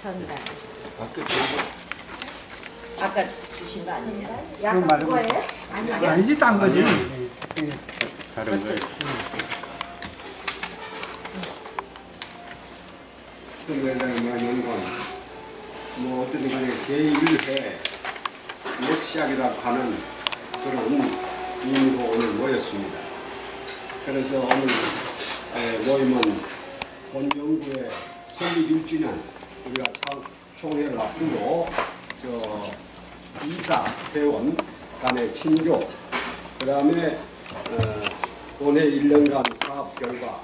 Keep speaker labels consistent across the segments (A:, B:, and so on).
A: 전달.
B: 아까
A: 아까 주신 거 아니에요?
C: 그건 말고 아니지 딴 거지.
D: 다른 거예요.
E: 그러면 뭐 어떤 간에 제1회 역시학이라고 하는 그런 의미로 오늘 모였습니다. 그래서 오늘 모임은 본 연구의 설립 1주년 우리가 총회를 앞두고 이사, 회원 간의 친교, 그 다음에 올해 1년간 사업 결과,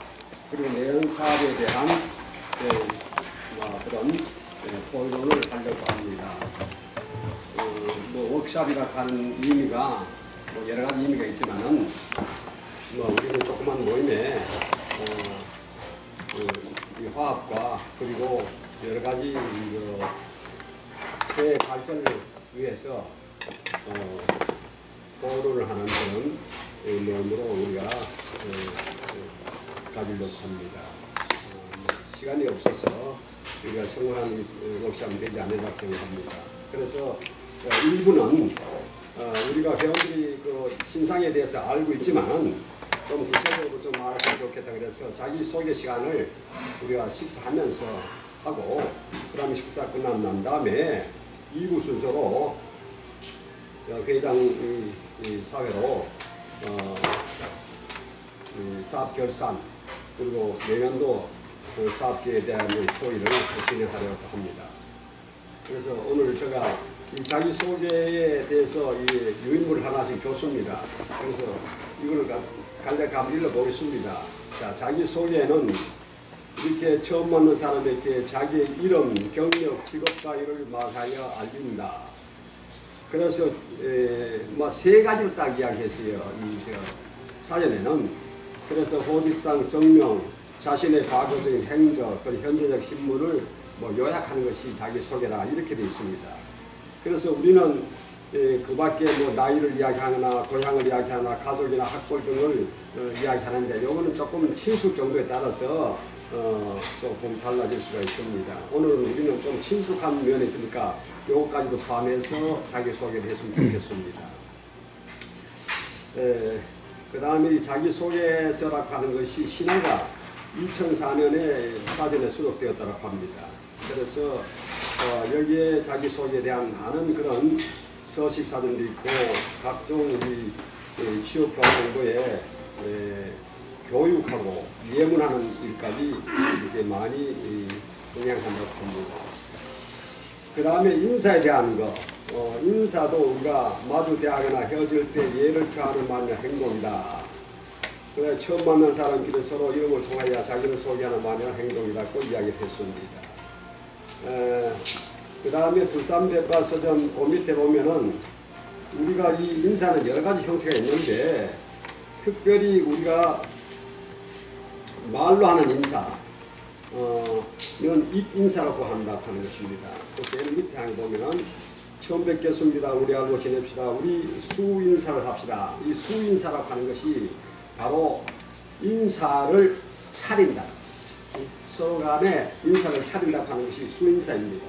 E: 그리고 내년 사업에 대한 그런 토론을 하려고 합니다. 뭐 워크숍이라고 하는 의미가 뭐 여러 가지 의미가 있지만은 뭐 우리는 조그만 모임에 이 화합과 그리고 여러 가지 회 발전을 위해서 토론을 하는 그런 마음으로 우리가 가지려고 합니다. 시간이 없어서 우리가 청원한 워크숍은 되지 않는다고 생각합니다. 그래서 일부는 우리가 회원들이 그 신상에 대해서 알고 있지만 좀 구체적으로 좀 말하면 좋겠다 그래서 자기 소개 시간을 우리가 식사하면서 하고 그 다음에 식사 끝난 난 다음에 2부 순서로 회장 사회로 사업 결산 그리고 내년도 그 사업계에 대한 토의를 진행하려고 합니다. 그래서 오늘 제가 이 자기소개에 대해서 이 유인물을 하나씩 줬습니다. 그래서 이걸 간략히 한번 읽어보겠습니다. 자, 자기소개는 이렇게 처음 만난 사람에게 자기의 이름, 경력, 직업과 이를 말하여 알립니다. 그래서 세 가지를 딱 이야기했어요. 이 사전에는. 그래서 호직상 성명, 자신의 과거적인 행적, 그리고 현재적 신문을 요약하는 것이 자기소개라 이렇게 되어 있습니다. 그래서 우리는 그 밖에 뭐 나이를 이야기하거나 고향을 이야기하거나 가족이나 학벌 등을 이야기하는데 요거는 조금 친숙 정도에 따라서 조금 달라질 수가 있습니다. 오늘은 우리는 좀 친숙한 면이 있으니까 요거까지도 포함해서 자기소개를 했으면 좋겠습니다. 그 다음에 자기소개서라고 하는 것이 신화가 2004년에 사전에 수록되었다고 합니다. 그래서 여기에 자기소개에 대한 많은 그런 서식 사전도 있고 각종 취업과 공부에 교육하고 예문하는 일까지 이렇게 많이 동행한다고 합니다. 그 다음에 인사에 대한 거, 인사도 우리가 마주대하거나 헤어질 때 예를 표하는 말이나 행동이다. 그래 처음 만난 사람끼리 서로 이름을 통하여 자기를 소개하는 말이나 행동이라고 이야기를 했습니다. 그 다음에 불산백과서전 그 밑에 보면은 우리가 이 인사는 여러 가지 형태가 있는데 특별히 우리가 말로 하는 인사, 이건 입인사라고 한다고 하는 것입니다. 그 제일 밑에 항에 보면은 처음 뵙겠습니다. 우리 알고 지냅시다. 우리 수인사를 합시다. 이 수인사라고 하는 것이 바로 인사를 차린다. 서로 간에 인사를 차린다고 하는 것이 수인사입니다.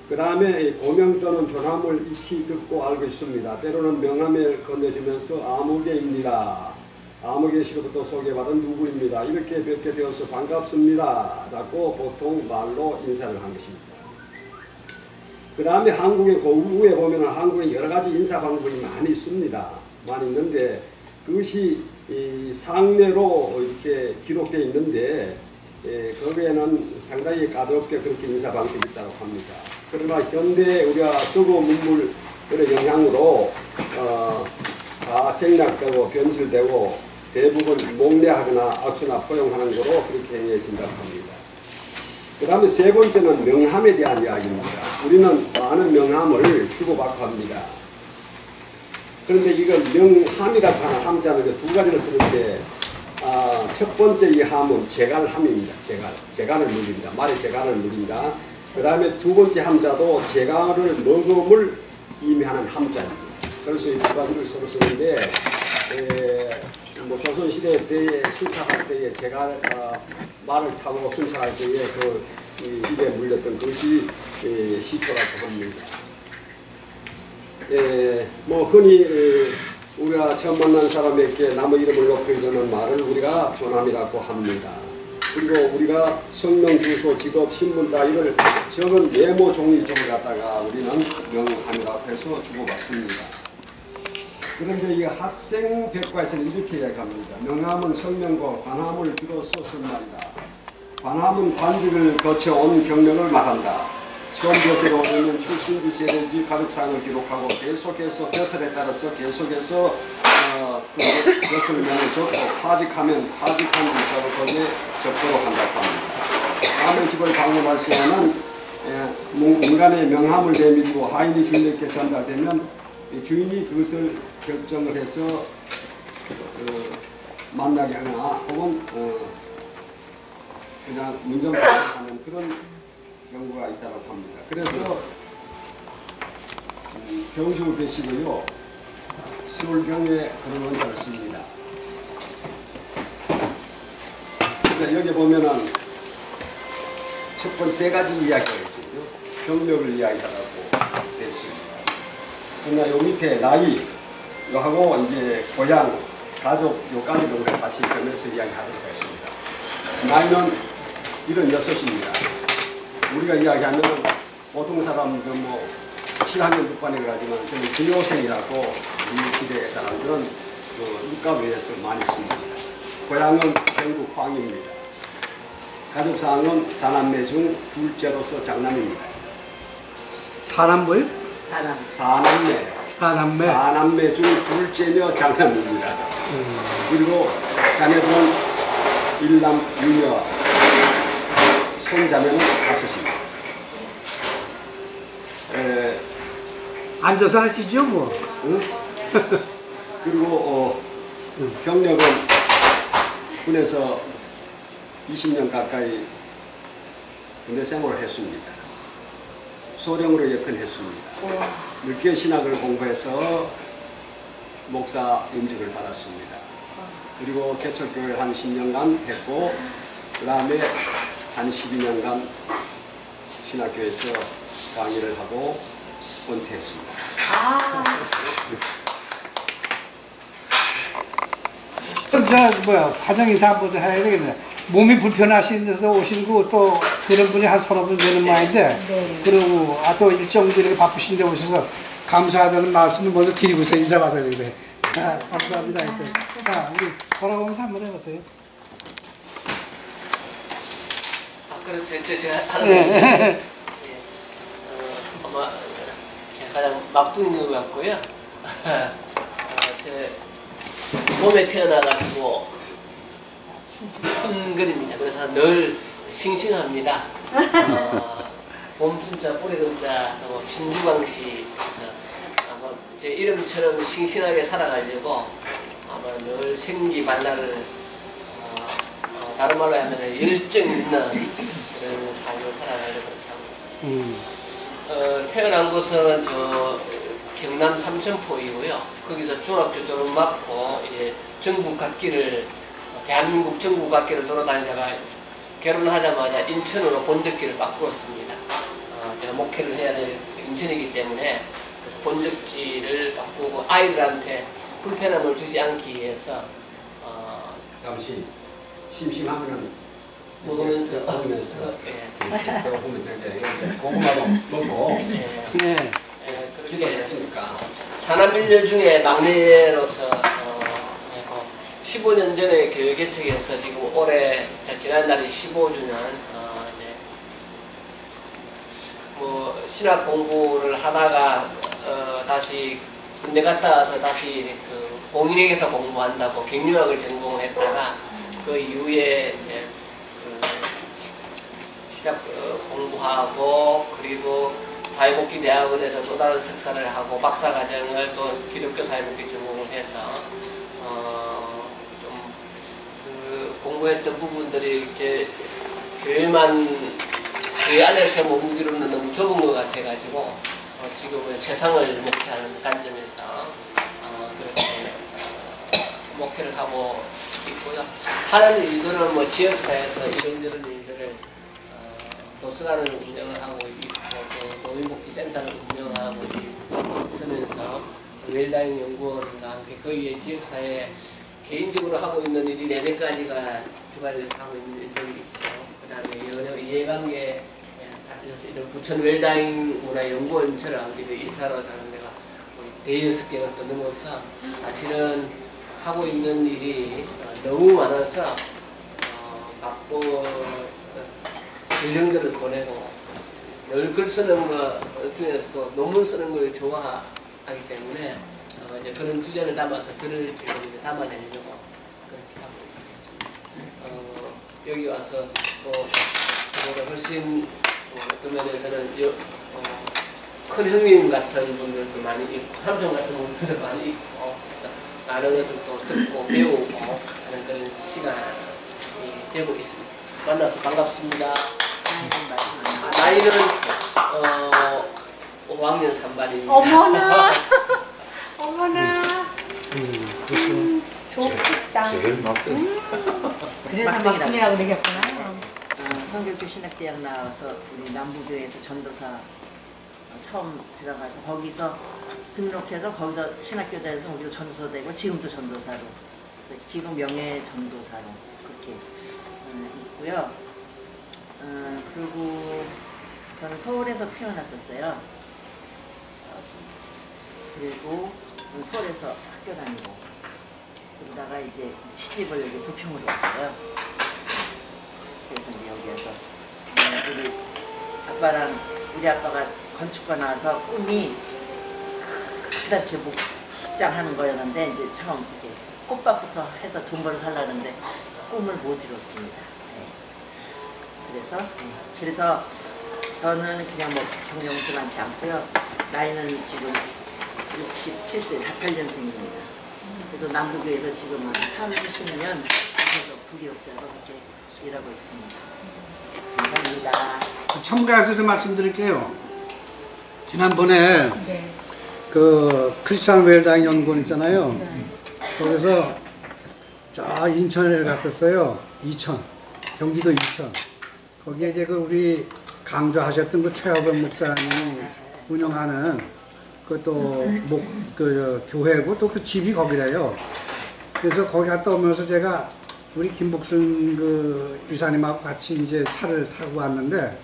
E: 그 다음에 고명 또는 존함을 익히 듣고 알고 있습니다. 때로는 명함을 건네주면서 아무개입니다. 아무개시로부터 소개받은 누구입니다. 이렇게 뵙게 되어서 반갑습니다. 라고 보통 말로 인사를 한 것입니다. 그 다음에 한국의 고우에 보면 한국에 여러 가지 인사 방법이 많이 있습니다. 많이 있는데 그것이 이 상례로 이렇게 기록되어 있는데 거기에는 상당히 까다롭게 그렇게 인사 방식이 있다고 합니다. 그러나 현대 우리가 서구 문물의 영향으로 다 생략되고 변질되고 대부분 목례하거나 악수나 포용하는 거로 그렇게 행해진다고 합니다. 그 다음에 세 번째는 명함에 대한 이야기입니다. 우리는 많은 명함을 주고받고 합니다. 그런데 이걸 명함이라고 하는 함자는 두 가지를 쓰는데 첫 번째 이 함은 재갈함입니다. 재갈을 누립니다. 말의 재갈을 누린다. 그 다음에 두 번째 함자도 재갈을 먹음을 의미하는 함자입니다. 그래서 이 두 가지를 서로 쓰는데 뭐 조선시대 때에 순찰할 때에 재갈 말을 타고 순찰할 때에 그 입에 물렸던 것이 시초라고 합니다. 뭐 흔히 우리가 처음 만난 사람에게 남의 이름을 높여 이르는 말을 우리가 존함이라고 합니다. 그리고 우리가 성명, 주소, 직업, 신분 따위를 적은 메모 종이쪽을 갖다가 우리는 명함이라고 해서 주고받습니다. 그런데 이 학생 백과에서는 이렇게 이야기합니다. 명함은 성명과 관함을 주로 썼을 말이다. 관함은 관직을 거쳐온 경력을 말한다. 처음 벼슬에 오르면 출신지, 세대지, 가족사항을 기록하고 계속해서 벼슬에 따라서 계속해서 그 벼슬명을 적고 파직하면 파직한 글자로 거기에 적도록 한다고 합니다. 남의 집을 방문할 시에는 인간의 명함을 내밀고 하인이 주인에게 전달되면 주인이 그것을 결정을 해서 만나게 하거나 혹은 그냥 문정하는 그런 경우가 있다고 합니다. 그래서 경주 계시고요. 서울경에 그런 원자를 씁니다. 그러니까 여기 보면은 첫 번째 세 가지 이야기가 있죠. 경력을 이야기하라고 되어 있습니다. 그러나 요 밑에 나이, 요하고 이제 고향, 가족, 요까지도 우리가 같이 겸해서 이야기하도록 하겠습니다. 나이는 76입니다. 우리가 이야기하면 보통 사람들 뭐 7학년 6반이라고 하지만 저는 중요생이라고 이 시대의 사람들은 육가부에서 많이 씁니다. 고향은 경북 광입니다. 가족사항은 사남매 중 둘째로서 장남입니다.
C: 사람 뭐요?
E: 사남매.
C: 사남매.
E: 사남매 중 둘째며 장남입니다. 그리고 자녀들은 일남 유녀, 손자매는 5입니다.
C: 앉아서 하시죠 뭐.
E: 응? 그리고 경력은 군에서 20년 가까이 군대 생활을 했습니다. 소령으로 역할했습니다. 늦게 신학을 공부해서 목사 임직을 받았습니다. 그리고 개척교회를 한 10년간 했고 그 다음에 한 12년간 신학교에서 강의를 하고 은퇴했습니다.
C: 가정이사보다 해야 되겠네. 몸이 불편하신 데서 오시고 또 그런 분이 한 서너 분 되는 모양인데
A: 네.
C: 그리고 또 일정도 이렇게 바쁘신데 오셔서 감사하다는 말씀을 먼저 드리고서 인사받아야 되겠네. 자, 감사합니다. 자, 우리 돌아오면서 한번 해보세요.
B: 그래서 제가 하는 아마 가장 막둥이인 것 같고요. 제 몸에 태어나가지고 순근입니다. 그래서 늘 싱싱합니다. 몸순자, 뿌리근자, 진주광시 아마 제 이름처럼 싱싱하게 살아가려고 아마 늘 생기발랄을 다른 말로 하면 열정 있는 그런 삶을 살아가려고 그렇게 하고 있습니다. 태어난 곳은 저 경남 삼천포이고요. 거기서 중학교 졸업하고 이제 전국 각기를 대한민국 전국 각기를 돌아다니다가 결혼하자마자 인천으로 본적지를 바꾸었습니다. 제가 목회를 해야 될 인천이기 때문에 그래서 본적지를 바꾸고 아이들한테 불편함을 주지 않기 위해서
E: 잠시 심심하면은
B: 먹으면서
E: 고구마도 먹고
C: 네.
E: 기도했습니까?
B: 산업인류 중에 막내로서 15년 전에 교회 개척해서 지금 올해 지난달이 15주년 뭐 신학 공부를 하다가 다시 군대 갔다 와서 다시 그 공인에게서 공부한다고 경영학을 전공했다가 그 이후에 이제 그 신학 공부하고 그리고 사회복지대학원에서 또 다른 석사를 하고 박사과정을 또 기독교 사회복지 전공을 해서 좀 그 공부했던 부분들이 이제 교회 안에서 머무기로는 너무 좁은 것 같아가지고 지금은 세상을 목회하는 관점에서 그렇게 목회를 하고 있고요. 하는 일들은 뭐 지역사회에서 이런저런 일들을 도서관을 운영을 하고 있고 또 노인복지센터를 운영하고 있으면서 웰다잉 연구원과 함께 거기에 지역사회에 개인적으로 하고 있는 일이 4가지가 주관을 하고 있는 일들이 있고 그 다음에 여러 이해관계 이런 부천 웰다잉 문화연구원처럼 이사로 사는 데가 5-6개가 또 넘어서 사실은 하고 있는 일이 너무 많아서 바쁘 전령들을 보내고 늘 글 쓰는 것 중에서도 논문 쓰는 걸 좋아하기 때문에 이제 그런 주제를 담아서 글을 이제 담아내려고 그렇게 하고 있습니다. 여기 와서 또 저보다 훨씬 어떤 면에서는 큰 형님 같은 분들도 많이 있고 삼촌 같은 분들도 많이 있고 많은 것을 또 듣고 배우고 하는 그런 시간이 되고 있습니다. 만나서 반갑습니다. 나이는 5학년 3반입니다.
A: 어머나 어머나 좋겠다.
D: 제일 막등.
A: 그래서 막둥이라고 그러셨구나.
F: 성결교 신학대학 나와서 우리 남부교회에서 전도사 처음 들어가서 거기서 등록해서 거기서 신학교 다녀서 거기서 전도사 되고 지금도 전도사로 그래서 지금 명예 전도사로 그렇게 있고요. 그리고 저는 서울에서 태어났었어요. 그리고 서울에서 학교 다니고 그러다가 이제 시집을 여기 부평으로 왔어요. 그래서 이제 여기 와서 우리 아빠가 건축가 나와서 꿈이 그렇게 복장하는 거였는데 이제 처음 이렇게 꽃밭부터 해서 돈 벌어 살라는데 꿈을 못 이뤘습니다. 네. 그래서 저는 그냥 뭐 경력도 많지 않고요. 나이는 지금 67세 48년생입니다. 그래서 남부교에서 지금은 30년 그래서 부교육자로 이렇게 일하고 있습니다. 감사합니다.
C: 첨가해서 좀 말씀드릴게요. 지난번에
A: 네.
C: 그 크리스찬 웰다잉 연구원 있잖아요. 거기서 저 인천에 갔었어요. 이천, 경기도 이천. 거기에 이제 그 우리 강조하셨던 그 최하범 목사님이 운영하는 그 교회고 또 그 집이 거기래요. 그래서 거기 갔다 오면서 제가 우리 김복순 그 이사님하고 같이 이제 차를 타고 왔는데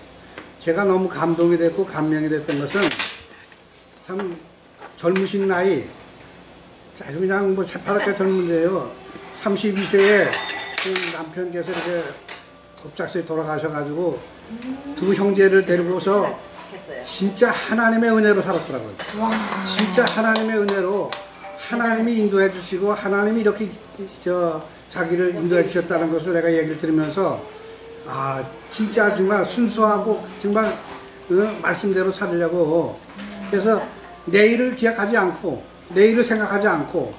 C: 제가 너무 감동이 됐고 감명이 됐던 것은 참 젊으신 나이, 아주 그냥 뭐 새파랗게 젊은데요. 32세에 그 남편께서 이렇게 갑작스레 돌아가셔가지고 두 형제를 데리고서 진짜 하나님의 은혜로 살았더라고요. 진짜 하나님의 은혜로 하나님이 인도해 주시고 하나님이 이렇게 자기를 인도해 주셨다는 것을 내가 얘기를 들으면서 아 진짜 정말 순수하고 정말 말씀대로 살으려고 그래서 내일을 기약하지 않고 내일을 생각하지 않고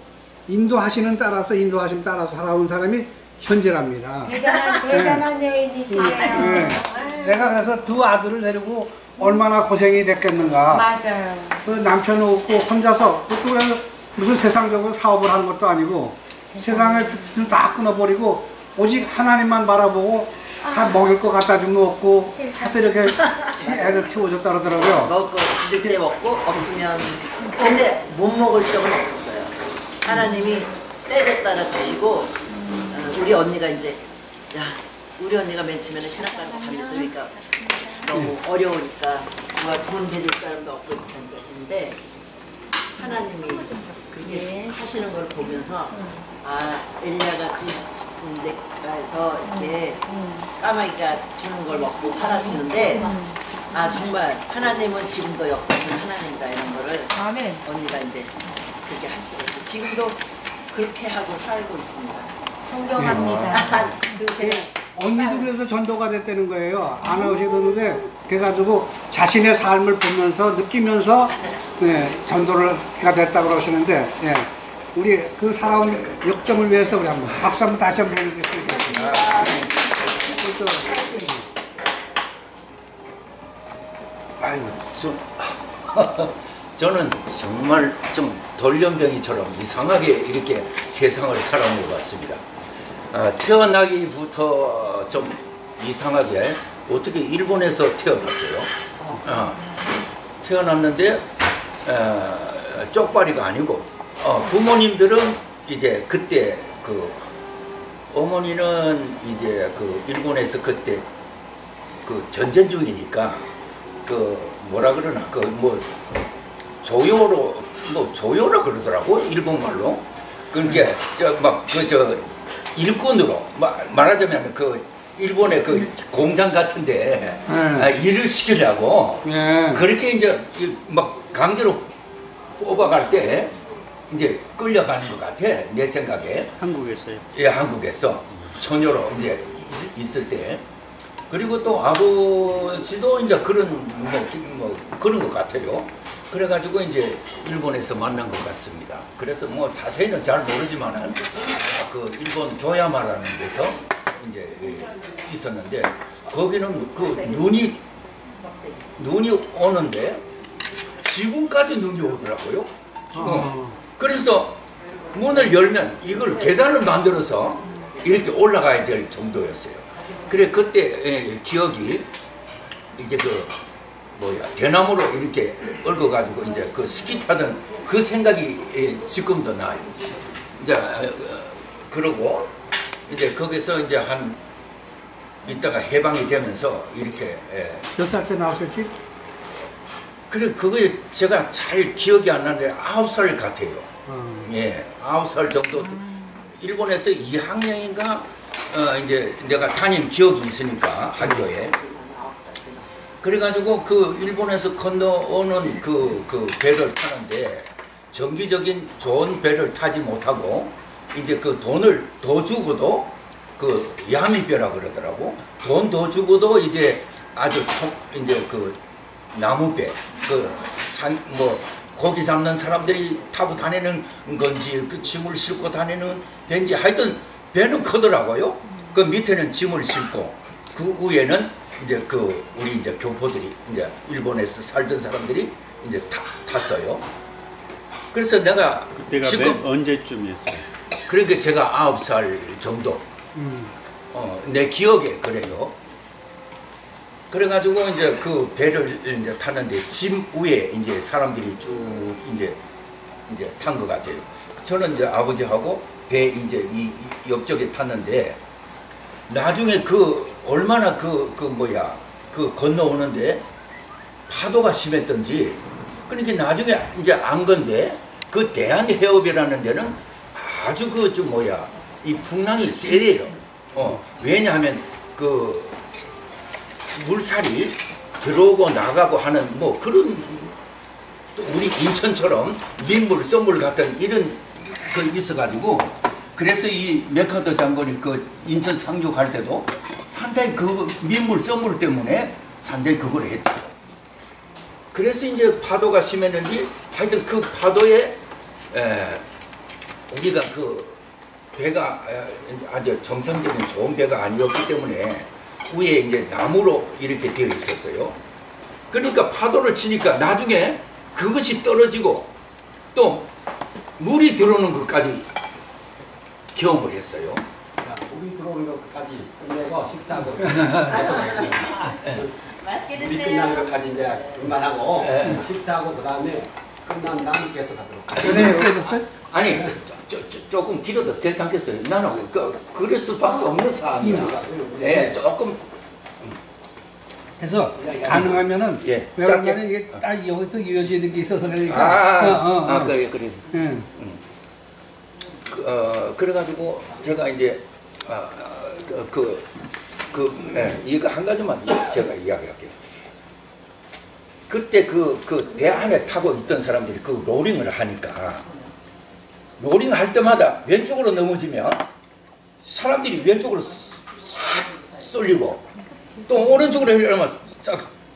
C: 인도하심 따라서 살아온 사람이 현재랍니다.
A: 대단한 여인이시네요.
C: 네. 내가 그래서 두 아들을 데리고 얼마나 고생이 됐겠는가.
A: 맞아요.
C: 그 남편 없고 혼자서 그것도 무슨 세상적으로 사업을 하는 것도 아니고 세상을 다 끊어버리고 오직 하나님만 바라보고 다 먹을 거 갖다 주면 먹고 해서 이렇게 애들 키워줬다 그러더라고요.
F: 먹을 거 주실 때 먹고 없으면 근데 못 먹을 적은 없었어요. 하나님이 때를 따라 주시고 우리 언니가 이제 우리 언니가 맨 처음에는 신학가에서 밤새니까 너무 어려우니까 누가 돈 대줄 사람도 없고 했는데 하나님이 그렇게 사시는 걸 보면서 엘리야가 그데가에서 이렇게 까마귀가 주는 걸 먹고 살아주는데 정말 하나님은 지금도 역사하시는 하나님이다 이런 거를
A: 아멘.
F: 언니가 이제 그렇게 하시더라고요. 지금도 그렇게 하고 살고 있습니다.
A: 존경합니다.
C: 언니도 그래서 전도가 됐다는 거예요. 안 하시던데 그래가지고 자신의 삶을 보면서 느끼면서 전도가 됐다고 그러시는데 우리 그 사람 역정을 위해서 우리 한번 박수 한번 다시 한번 보내겠습니다.
G: 아이고 저는 정말 좀 돌연병이처럼 이상하게 이렇게 세상을 살아온 것 같습니다. 태어나기부터 좀 이상하게 어떻게 일본에서 태어났어요. 태어났는데 쪽발이가 아니고 부모님들은 이제 그때 그 어머니는 이제 그 일본에서 그때 그 전쟁 중이니까 그 뭐라 그러나 그 뭐 조요라 그러더라고 일본 말로. 그러니까 저 일꾼으로 말하자면 그 일본의 그 공장 같은데 일을 시키려고 그렇게 이제 막 강제로 뽑아갈 때 이제 끌려가는 것 같아 내 생각에.
D: 한국에서요?
G: 예, 한국에서 처녀로 이제 있을 때. 그리고 또 아버지도 이제 그런 뭐 그런 것 같아요. 그래가지고 이제 일본에서 만난 것 같습니다. 그래서 뭐 자세히는 잘 모르지만은 그 일본 도야마라는 데서 이제 있었는데 거기는 그 눈이 오는데 지금까지 눈이 오더라고요. 그래서 문을 열면 이걸 계단을 만들어서 이렇게 올라가야 될 정도였어요. 그래 그때 기억이 이제 그 대나무로 이렇게 얽어가지고 이제 그 스키 타던 그 생각이 지금도 나요. 이제 그러고 이제 거기서 이제 한 이따가 해방이 되면서 이렇게
C: 몇 살째 나오셨지?
G: 그래 그거에 제가 잘 기억이 안 나는데 9살 같아요. 예, 9살 정도. 일본에서 2학년인가 이제 내가 다닌 기억이 있으니까 학교에. 그래가지고 그 일본에서 건너오는 그 배를 타는데 정기적인 좋은 배를 타지 못하고 이제 그 돈을 더 주고도 그 야미배라 그러더라고. 돈 더 주고도 이제 아주 이제 그 나무배 뭐 고기 잡는 사람들이 타고 다니는 건지 그 짐을 싣고 다니는 배인지 하여튼 배는 크더라고요. 그 밑에는 짐을 싣고 그 위에는 이제 그 우리 이제 교포들이 이제 일본에서 살던 사람들이 이제 탔어요. 그래서 내가
D: 그때가
G: 지금
D: 언제쯤이었어요?
G: 그러니까 제가 9살 정도. 내 기억에 그래요. 그래가지고 이제 그 배를 이제 탔는데 짐 위에 이제 사람들이 쭉 이제 탄 것 같아요. 저는 이제 아버지하고 배 이제 이 옆쪽에 탔는데 나중에 그 얼마나 그 건너오는데 파도가 심했던지 그러니까 나중에 이제 안 건데 그 대한해협이라는 데는 아주 이 풍랑이 세래요. 왜냐하면 그 물살이 들어오고 나가고 하는 뭐 그런 우리 인천처럼 민물 썰물 같은 이런 거 있어가지고 그래서 이 메카더 장군이 그 인천 상주 갈 때도 상당히 그 민물 썰물 때문에 상당히 그걸 했다. 그래서 이제 파도가 심했는지 하여튼 그 파도에 우리가 그 배가 아주 정상적인 좋은 배가 아니었기 때문에 위에 이제 나무로 이렇게 되어 있었어요. 그러니까 파도를 치니까 나중에 그것이 떨어지고 또 물이 들어오는 것까지 경험을 했어요.
E: 물이 들어오는 것까지 끝내고 식사하고
A: 맛있게
E: 물이
A: 드세요.
E: 끝나는 것까지 이제 중간하고 식사하고 그 다음에 끝난 다음 계속 하도록.
C: 그래, 깨졌어요?
G: 아니 조금 길어도 괜찮겠어요. 나는 그럴 수밖에 없는 상황이야. 네, 조금
C: 그래서 가능하면은
G: 예.
C: 왜냐면 이게 딱 여기서 이어지는 게 있어서 그러니까.
G: 그래.
C: 응.
G: 그래가지고 제가 이제 이거 한 가지만 제가 이야기할게요. 그때 그 배 안에 타고 있던 사람들이 그 로링을 하니까 로링 할 때마다 왼쪽으로 넘어지면 사람들이 왼쪽으로 싹 쏠리고 또 오른쪽으로 하려면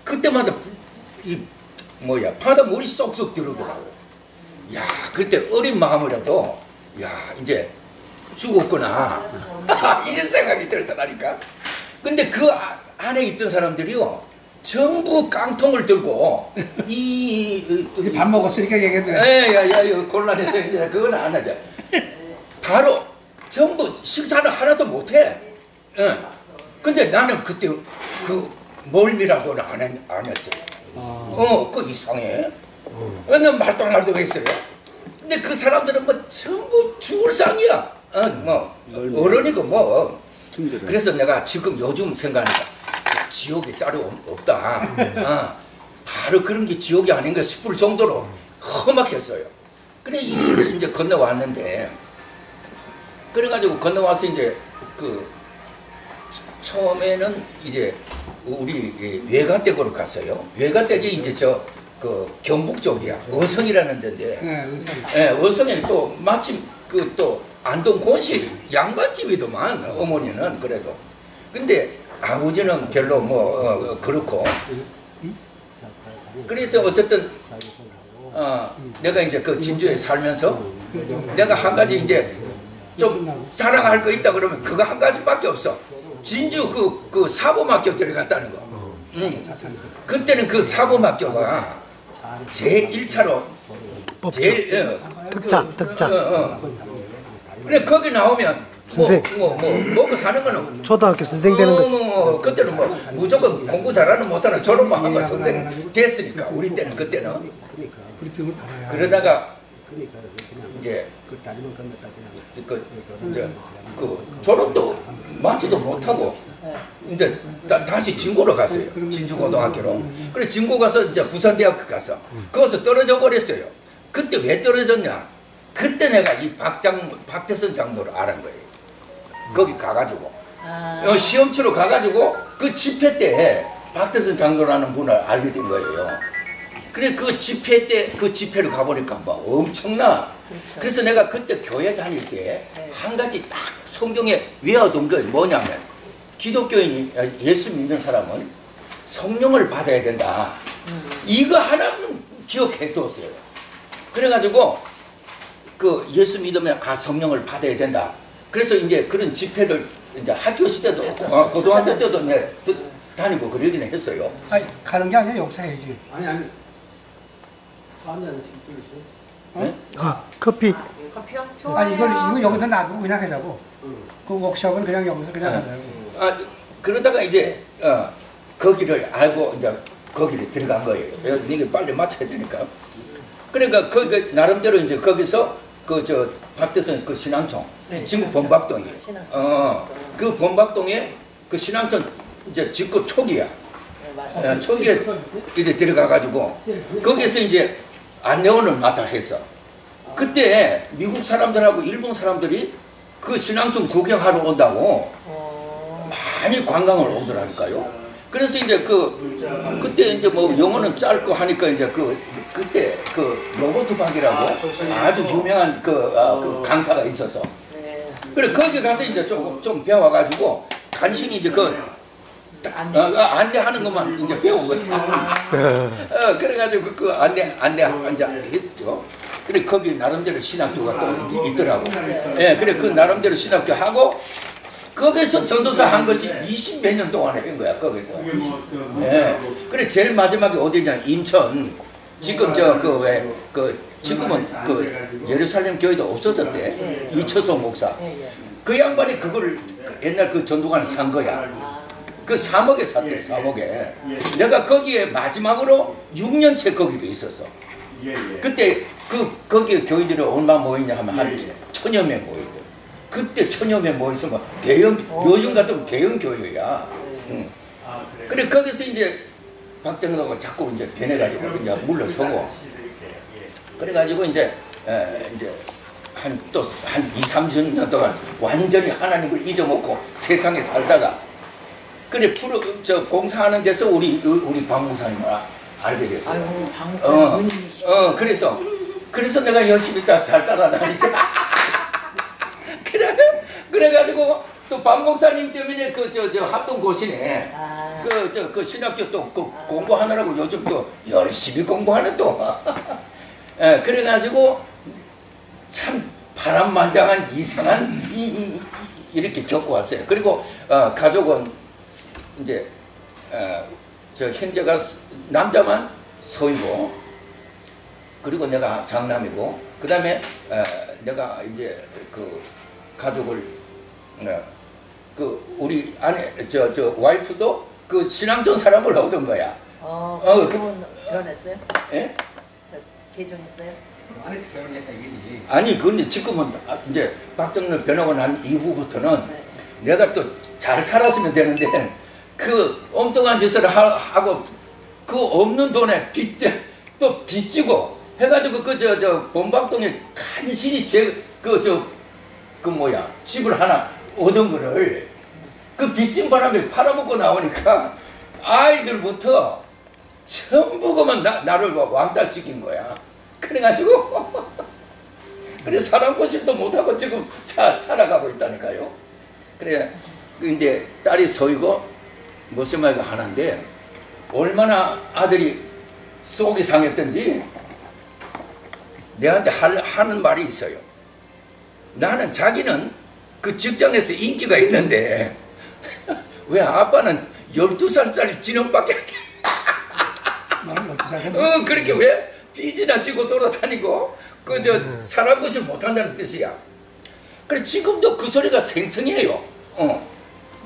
G: 그때마다 바닷물이 쏙쏙 들어오더라고. 야, 그때 어린 마음으로도 야, 이제 죽었구나 이런 생각이 들더라니까. 근데 그 안에 있던 사람들이요 전부 깡통을 들고
C: 이제 밥 먹었으니까 얘기해도
G: 야, 곤란해서 이제 그건 안 하자. 바로 전부 식사를 하나도 못해. 근데 나는 그때 멀미라고는 안 했어요. 그 이상해. 난 말똥말똥했어요. 근데 그 사람들은 뭐 전부 죽을 상이야. 뭐 어른이고 뭐. 그래서 내가 지금 요즘 생각하니까 지옥이 따로 없다. 바로 그런 게 지옥이 아닌가 싶을 정도로 험악했어요. 그래 이제 건너왔는데, 그래가지고 건너와서 이제 그 처음에는 이제 우리 외가댁으로 갔어요. 외가댁이 이제 저 그 경북 쪽이야. 어성이라는 데인데.
C: 네, 의사.
G: 예, 어성에 또 마침 그 또 안동 곤시 양반집이더만 어머니는 그래도. 근데 아버지는 별로 뭐 그렇고. 그래서 어쨌든 내가 이제 그 진주에 살면서 내가 한 가지 이제 좀 사랑할 거 있다 그러면 그거 한 가지밖에 없어. 진주 그 사범학교 들어갔다는 거. 그때는 그 사범학교가 제 1차로 제일
H: 특차.
G: 근데 거기 나오면
H: 선생.
G: 먹고 사는 거는
H: 초등학교 선생 되는 거지.
G: 그때는 뭐 무조건 공부 잘하는 못하는 졸업만 하면 선생 됐으니까 우리 때는 그때는. 그러다가 이제 그 졸업도 많지도 못하고 근데 다시 진고로 갔어요. 진주고등학교로. 그래 진고 가서 이제 부산대학교 갔어. 거기서 떨어져 버렸어요. 그때 왜 떨어졌냐? 그때 내가 이 박태선 장로를 알은 거예요. 거기 가가지고 시험 치러 가가지고 그 집회 때 박태선 장로라는 분을 알게 된 거예요. 그래 그 집회 때 그 집회를 가보니까 뭐 엄청나. 그래서 내가 그때 교회 다닐 때 한 가지 딱 성경에 외워둔 게 뭐냐면 기독교인이 예수 믿는 사람은 성령을 받아야 된다. 이거 하나는 기억해 뒀어요. 그래가지고 그 예수 믿으면 성령을 받아야 된다. 그래서 이제 그런 집회를 이제 학교 시대도 고등학교 때도 내 다니고 그러긴 했어요.
C: 아니 가는 게 아니라 여기서 해야지.
E: 아니.
H: 커피.
A: 커피요?
C: 아니 이거 여기다 놔두고 그냥 하자고. 그 워크숍은 그냥 여기서 그냥 하자고.
G: 그러다가 이제 거기를 알고 이제 거기를 들어간 거예요. 이게 빨리 맞춰야 되니까. 그러니까 거기 나름대로 이제 거기서 그 저 박태선 그 신앙촌 지금 범박동이. 그 범박동에 그 신앙촌 이제 짓고 초기야. 초기에 이제 들어가가지고 거기서 이제 안내원을 맡아 했어. 그때 미국 사람들하고 일본 사람들이 그 신앙촌 구경하러 온다고 많이 관광을 오더라니까요. 그래서 이제 그때 이제 뭐 영어는 짧고 하니까 이제 그때 그 로버트 박이라고 아주 유명한 그 강사가 있었어. 그래 거기 가서 이제 좀 배워가지고 간신히 이제 안내하는 것만 이제 배운 거지. 그래가지고 그 안내 했죠. 그래 거기 나름대로 신학교가 또 있더라고. 예, 그래 그 나름대로 신학교 하고 거기서 전도사 한 것이 20몇 년 동안 한 거야 거기서. 예, 그래 제일 마지막에 어디냐 인천. 지금 지금은 그 예루살렘 교회도 없어졌대. 이철성 목사. 그 양반이 그걸 옛날 그 전도관을 산 거야. 그 3억에 샀대. 3억에. 내가 거기에 마지막으로 6년째 거기로 있었어. 그때 거기에 교인들이 얼마 모이냐 하면 한 1000여 명 모였대. 그때 1000여 명 모였으면 요즘 같으면 대형 교회야. 그래 거기서 이제 박정덕하고 자꾸 이제 변해가지고 이제 물러서고. 그래가지고 이제 한 2, 30년 동안 완전히 하나님을 잊어먹고 세상에 살다가 그래 봉사하는 데서 우리 박 목사님을 알게 됐어요.
F: 아이고 박 목사님
G: 그래서 내가 열심히 잘 따라다니죠. 그래가지고 또 박 목사님 때문에 저 합동 고시네. 그 신학교 또 공부하느라고 요즘 또 열심히 공부하는 또. 그래가지고 참 파란만장한 이상한 이렇게 겪고 왔어요. 그리고 가족은 이제 저 형제가 남자만 서이고 그리고 내가 장남이고 그 다음에 내가 이제 그 가족을 그 우리 아내 저 와이프도 그 신앙촌 사람을 얻은 거야.
F: 그분 결혼했어요?
G: 예?
F: 개종했어요?
E: 안에서 결혼했다 이거지.
G: 아니 근데 지금은 이제 박정렬 변호가 난 이후부터는 내가 또 잘 살았으면 되는데 그 엉뚱한 짓을 하고 그 없는 돈에 또 빚지고 해가지고 그 저 본방동에 간신히 집을 하나 얻은 거를 그 빚진 바람에 팔아먹고 나오니까 아이들부터 전부 그만 나를 왕따시킨 거야. 그래가지고 그래 사람 고집도 못하고 지금 살아가고 있다니까요. 그래 근데 딸이 서이고 모세마이가 하나인데 얼마나 아들이 속이 상했던지 내한테 하는 말이 있어요. 나는 자기는 그 직장에서 인기가 있는데 왜 아빠는 12살짜리 진영밖에 그렇게 왜 빚이나 지고 돌아다니고 사람 것을 못한다는 뜻이야. 그래 지금도 그 소리가 생생해요.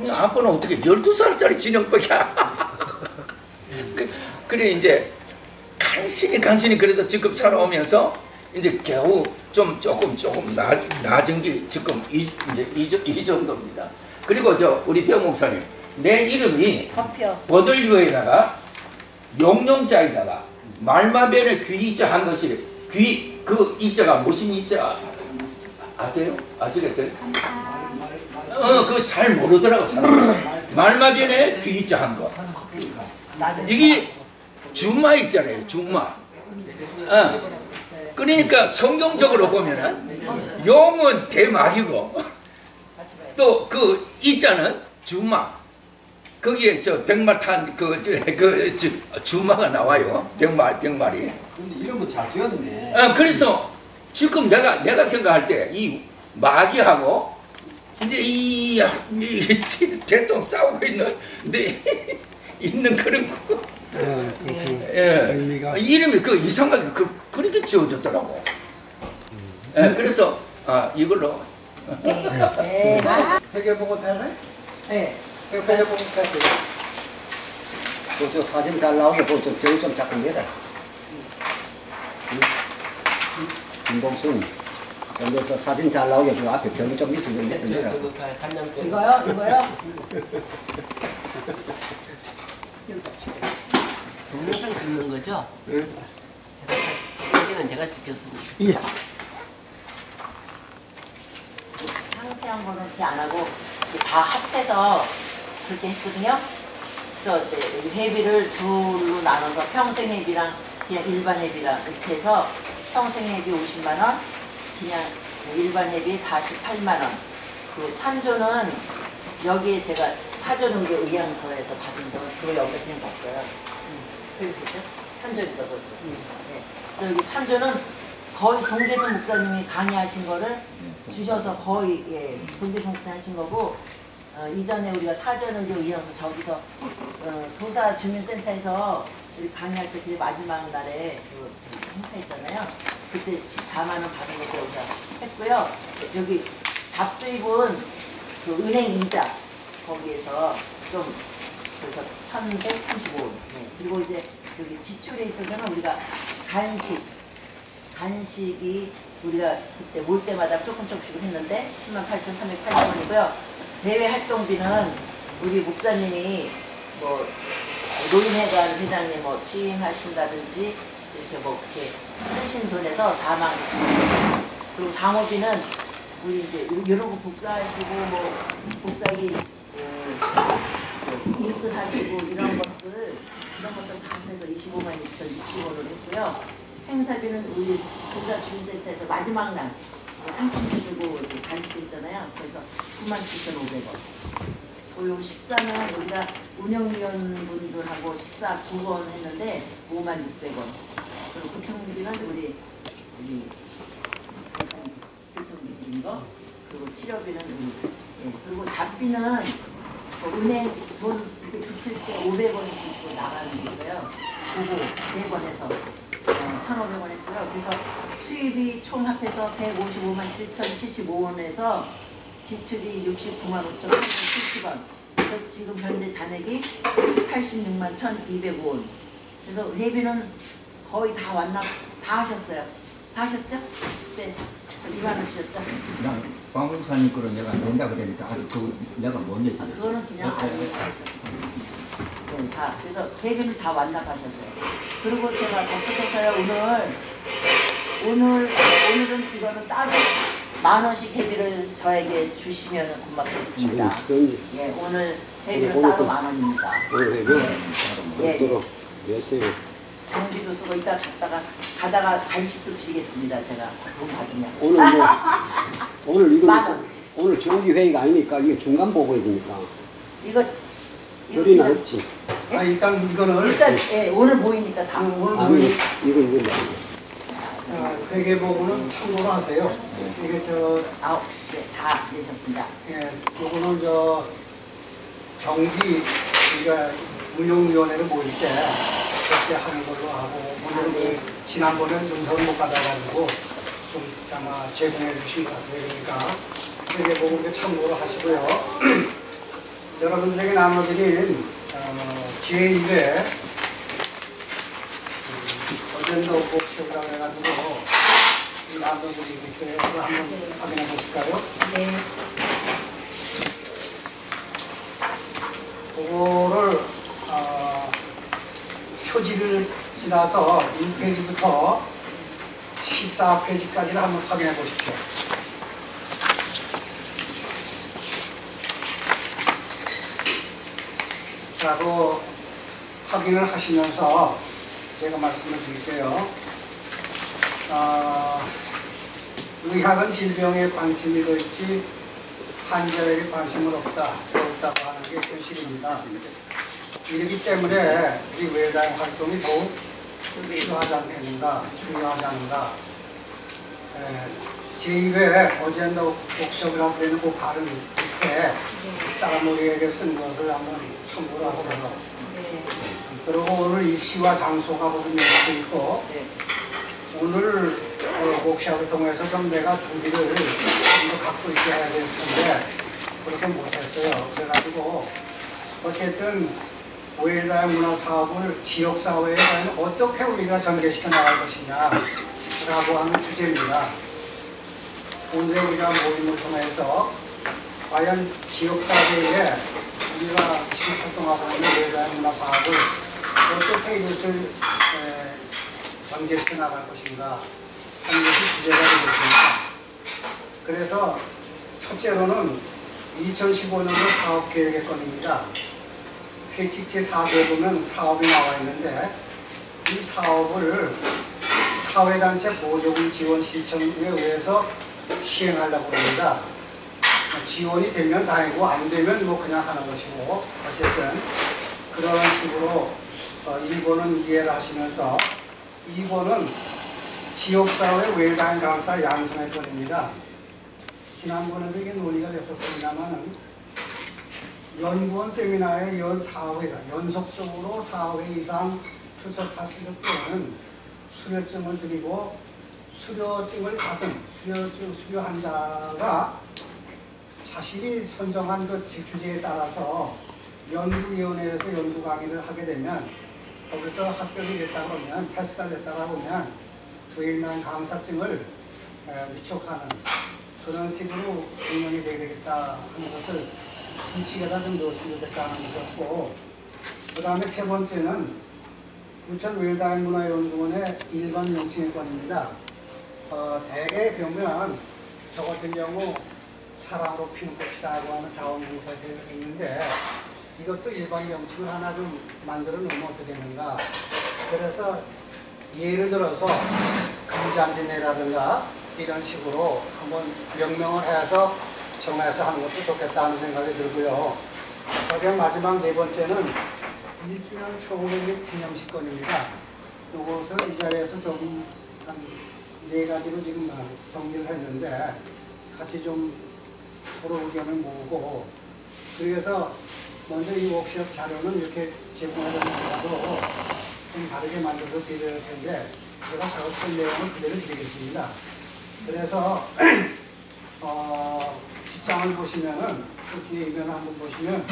G: 아빠는 어떻게 12살짜리 진영밖에 그래 이제 간신히 그래도 지금 살아오면서 이제 겨우 조금 나아진 게 지금 이 정도입니다. 그리고 우리 병 목사님 내 이름이 버들류에다가 용용자에다가 말마변에 귀이자 한 것이 그 이자가 무슨 이자 아세요? 아시겠어요? 그거 잘 모르더라고 사람. 말마변에 귀이자 한 거. 이게 주마 있잖아요. 주마. 그러니까 성경적으로 보면은 용은 대말이고 또 그 이자는 주마. 거기에 백말 탄 주마가 나와요. 백말이.
E: 근데 이름은 잘 지었네.
G: 그래서 지금 내가 생각할 때 이 마귀하고 이제 이 대통 싸우고 있는 그런 거. 이름이 이상하게 그렇게 지어졌더라고. 그래서 이걸로.
C: 회계 보고 되나?
F: 네.
C: 회계 보고 되세요.
E: 저 사진 잘 나오게 좀 자꾸 내라. 김봉순 여기서 사진 잘 나오게 그 앞에 병이 좀 밑에 좀 내라.
F: 이거요?
B: 동영상 찍는 거죠?
E: 네.
B: 사진은 제가 찍겠습니다.
C: 예.
F: 상세한 거는 그렇게 안 하고 다 합해서 그렇게 했거든요. 그래서 이제 여기 회비를 둘로 나눠서 평생 회비랑 그냥 일반 회비랑 이렇게 해서 평생 회비 50만 원, 그냥 일반 회비 48만 원. 그 찬조는 여기에 제가 사전응교 의향서에서 받은 거 그거 여기다 그냥 봤어요. 여기 보죠? 찬조이라고. 네. 그래서 여기 찬조는 거의 송계순 목사님이 강의하신 거를 주셔서 거의 송계순 목사님 하신 거고 이전에 우리가 사전응교 의향서 저기서 소사주민센터에서 우리 강의할 때 그 마지막 날에 그 행사 있잖아요. 그때 4만 원 받은 것도 여기다 했고요. 여기 잡수입은 그 은행 이자 거기에서 좀 그래서 1,135원. 네. 그리고 이제 여기 지출에 있어서는 우리가 간식이 우리가 그때 올 때마다 조금씩 했는데 108,308원이고요. 대외 활동비는 우리 목사님이 뭐 노인회관 회장님 뭐 취임하신다든지 이렇게 뭐 이렇게 쓰신 돈에서 4만 9천. 그리고 사모비는 우리 이제 이런 거 복사하시고 뭐 복사기 잉크 사시고 이런 것들 다 해서 25만 2,060원을 했고요. 행사비는 우리 소사주민센터에서 마지막 날 상품도 주고 간식도 있잖아요. 그래서 97,500원. 그리고 식사는 우리가 운영위원분들하고 식사 2번 했는데 56,600원. 그리고 교통비는 우리 교통비 드린 거. 그리고 치료비는 그리고 잡비는 은행 돈 이렇게 붙일 때 500원씩 나가는 게 있어요. 그거 4번 해서 1,500원 했고요. 그래서 수입이 총 합해서 155만 7,075원에서 지출이 69만 5,870원. 그래서 지금 현재 잔액이 86만 1,205원. 그래서 회비는 거의 다 왔나, 다 하셨어요. 다 하셨죠? 네. 2만 원 주셨죠?
G: 난 광공사님 거를 내가 낸다 그러니까 아직 그 내가 못 냈다.
F: 그거는 그냥 알고 하셨어요. 네, 다. 그래서 회비는 다 완납하셨어요. 그리고 제가 덧붙여서요, 오늘은 이거는 따로 10,000원씩 회비를 저에게 주시면 고맙겠습니다. 예, 오늘 회비는 따로 10,000원입니다.
E: 오늘 회비
F: 예.
E: 별도로 냈어요.
F: 경비도 쓰고 이따 가다가 간식도 드리겠습니다. 제가 돈 받으면.
E: 오늘 이거
F: 10,000원.
E: 오늘 정기 회의가 아니니까 이게 중간 보고입니까?
F: 이거
E: 그리나
F: 그냥-
E: 없지.
F: 예?
C: 일단 이거는
F: 일단 예, 오늘 보이니까 다.
C: 오늘
E: 아,
C: 보이
E: 이거
C: 자, 회계보고는 참고로 하세요. 이게
F: 네, 다 내셨습니다.
C: 예, 요거는 정기 우리가 운영위원회를 모일 때 그렇게 하는 걸로 하고 오늘은 지난번에 문서를 못 받아가지고 좀 아마 제공해 주신 것 같아요. 그러니까 회계보고 참고로 하시고요. 여러분들에게 나눠드린 제1회 어젠더 복식이라고 해가지고 이 나눠드리고 있어요. 그거 한번 확인해 보실까요?
A: 네.
C: 그거를 표지를 지나서 1페이지부터 14페이지까지를 한번 확인해 보십시오. 자, 그 확인을 하시면서 제가 말씀을 드릴게요. 의학은 질병에 관심이 더 있지 환자에게 관심은 없다고 하는 게 현실입니다. 이렇기 때문에 우리 외장 활동이 더욱 필요하지 않겠는가, 중요하지 않는가. 제1회 어젠더 복식이라고 되는 그 발음 밑에 딸머리에게 쓴 것을 한번 참고로 하세요. 그리고 오늘 일시와 장소가 모두 명시되어 있고 오늘 복식을 통해서 좀 내가 준비를 좀 더 갖고 있게 해야 될 텐데 그렇게 못했어요. 그래가지고 어쨌든 5.18 문화사업을 지역사회에 과연 어떻게 우리가 전개시켜 나갈 것이냐 라고 하는 주제입니다. 오늘 우리가 모임을 통해서 과연 지역사회에 우리가 지금 활동하고 있는 5.18 문화사업을 어떻게 이것을 전개시켜 나갈 것인가 하는 것이 주제가 되겠습니다. 그래서 첫째로는 2015년도 사업계획의 건입니다. 회칙 제4조에 보면 사업이 나와 있는데 이 사업을 사회단체 보조금 지원 신청에 의해서 시행하려고 합니다. 지원이 되면 다행이고 안 되면 뭐 그냥 하는 것이고 어쨌든 그런 식으로 1번은 이해를 하시면서 2번은 지역사회 외장 강사 양성의 건입니다. 지난번에도 이게 논의가 됐었습니다만은 연구원 세미나에 연 4회 이상, 연속적으로 4회 이상 출석하실 때에는 수료증을 드리고 수료증을 받은 수료 환자가 자신이 선정한 그 주제에 따라서 연구위원회에서 연구 강의를 하게 되면 거기서 합격이 됐다 그러면 패스가 됐다 그러면 부일난 강사증을 위촉하는 그런 식으로 운영이 되겠다 하는 것을 규칙에다 좀 넣었으면 좋겠다 하는 것이었고 그 다음에 세 번째는 부천 외다문화연구원의 일반 명칭의 건입니다. 대개 보면 저 같은 경우 사랑으로 피는 꽃이라고 하는 자원봉사가 있는데 이것도 일반 명칭을 하나 좀 만들어 놓으면 어떻게 되는가. 그래서 예를 들어서 금잔디네라든가 이런 식으로 한번 명명을 해서 정해서 하는 것도 좋겠다는 생각이 들고요. 가장 마지막 네 번째는 1주년 초공의 기념식 건입니다. 이것을 이 자리에서 좀 한 4가지로 지금 정리를 했는데 같이 좀 서로 의견을 모으고 그래서 먼저 이 워크숍 자료는 이렇게 제공하려고 좀 다르게 만들어서 드릴 텐데 제가 작업한 내용을 그대로 드리겠습니다. 그래서 뒷장을 보시면은 그 뒤에 이면을 한번 보시면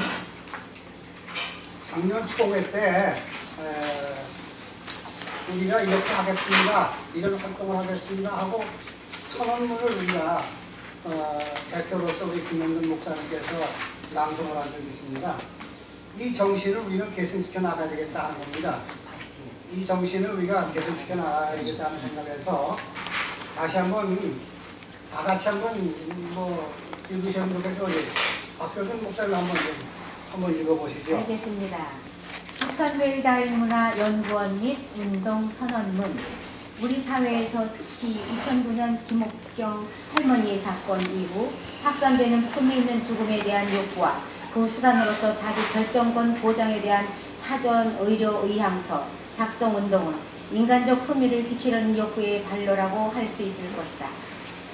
C: 작년 총회 때 우리가 이렇게 하겠습니다, 이런 활동을 하겠습니다 하고 선언문을 우리가 대표로서 우리 김영근 목사님께서 낭송을 한 적이 있습니다. 이 정신을 우리는 계승시켜 나가야 되겠다 하는 겁니다. 이 정신을 우리가 계승시켜 나가야겠다는 생각에서 다시 한번 다 같이 한번 뭐 읽으셨는데 박효준 목사님 한번 읽어보시죠.
A: 알겠습니다. 부천웰다잉문화연구원 및 운동선언문. 우리 사회에서 특히 2009년 김옥경 할머니의 사건 이후 확산되는 품위 있는 죽음에 대한 욕구와 그 수단으로서 자기 결정권 보장에 대한 사전 의료 의향서 작성 운동은 인간적 품위를 지키려는 욕구의 발로라고 할 수 있을 것이다.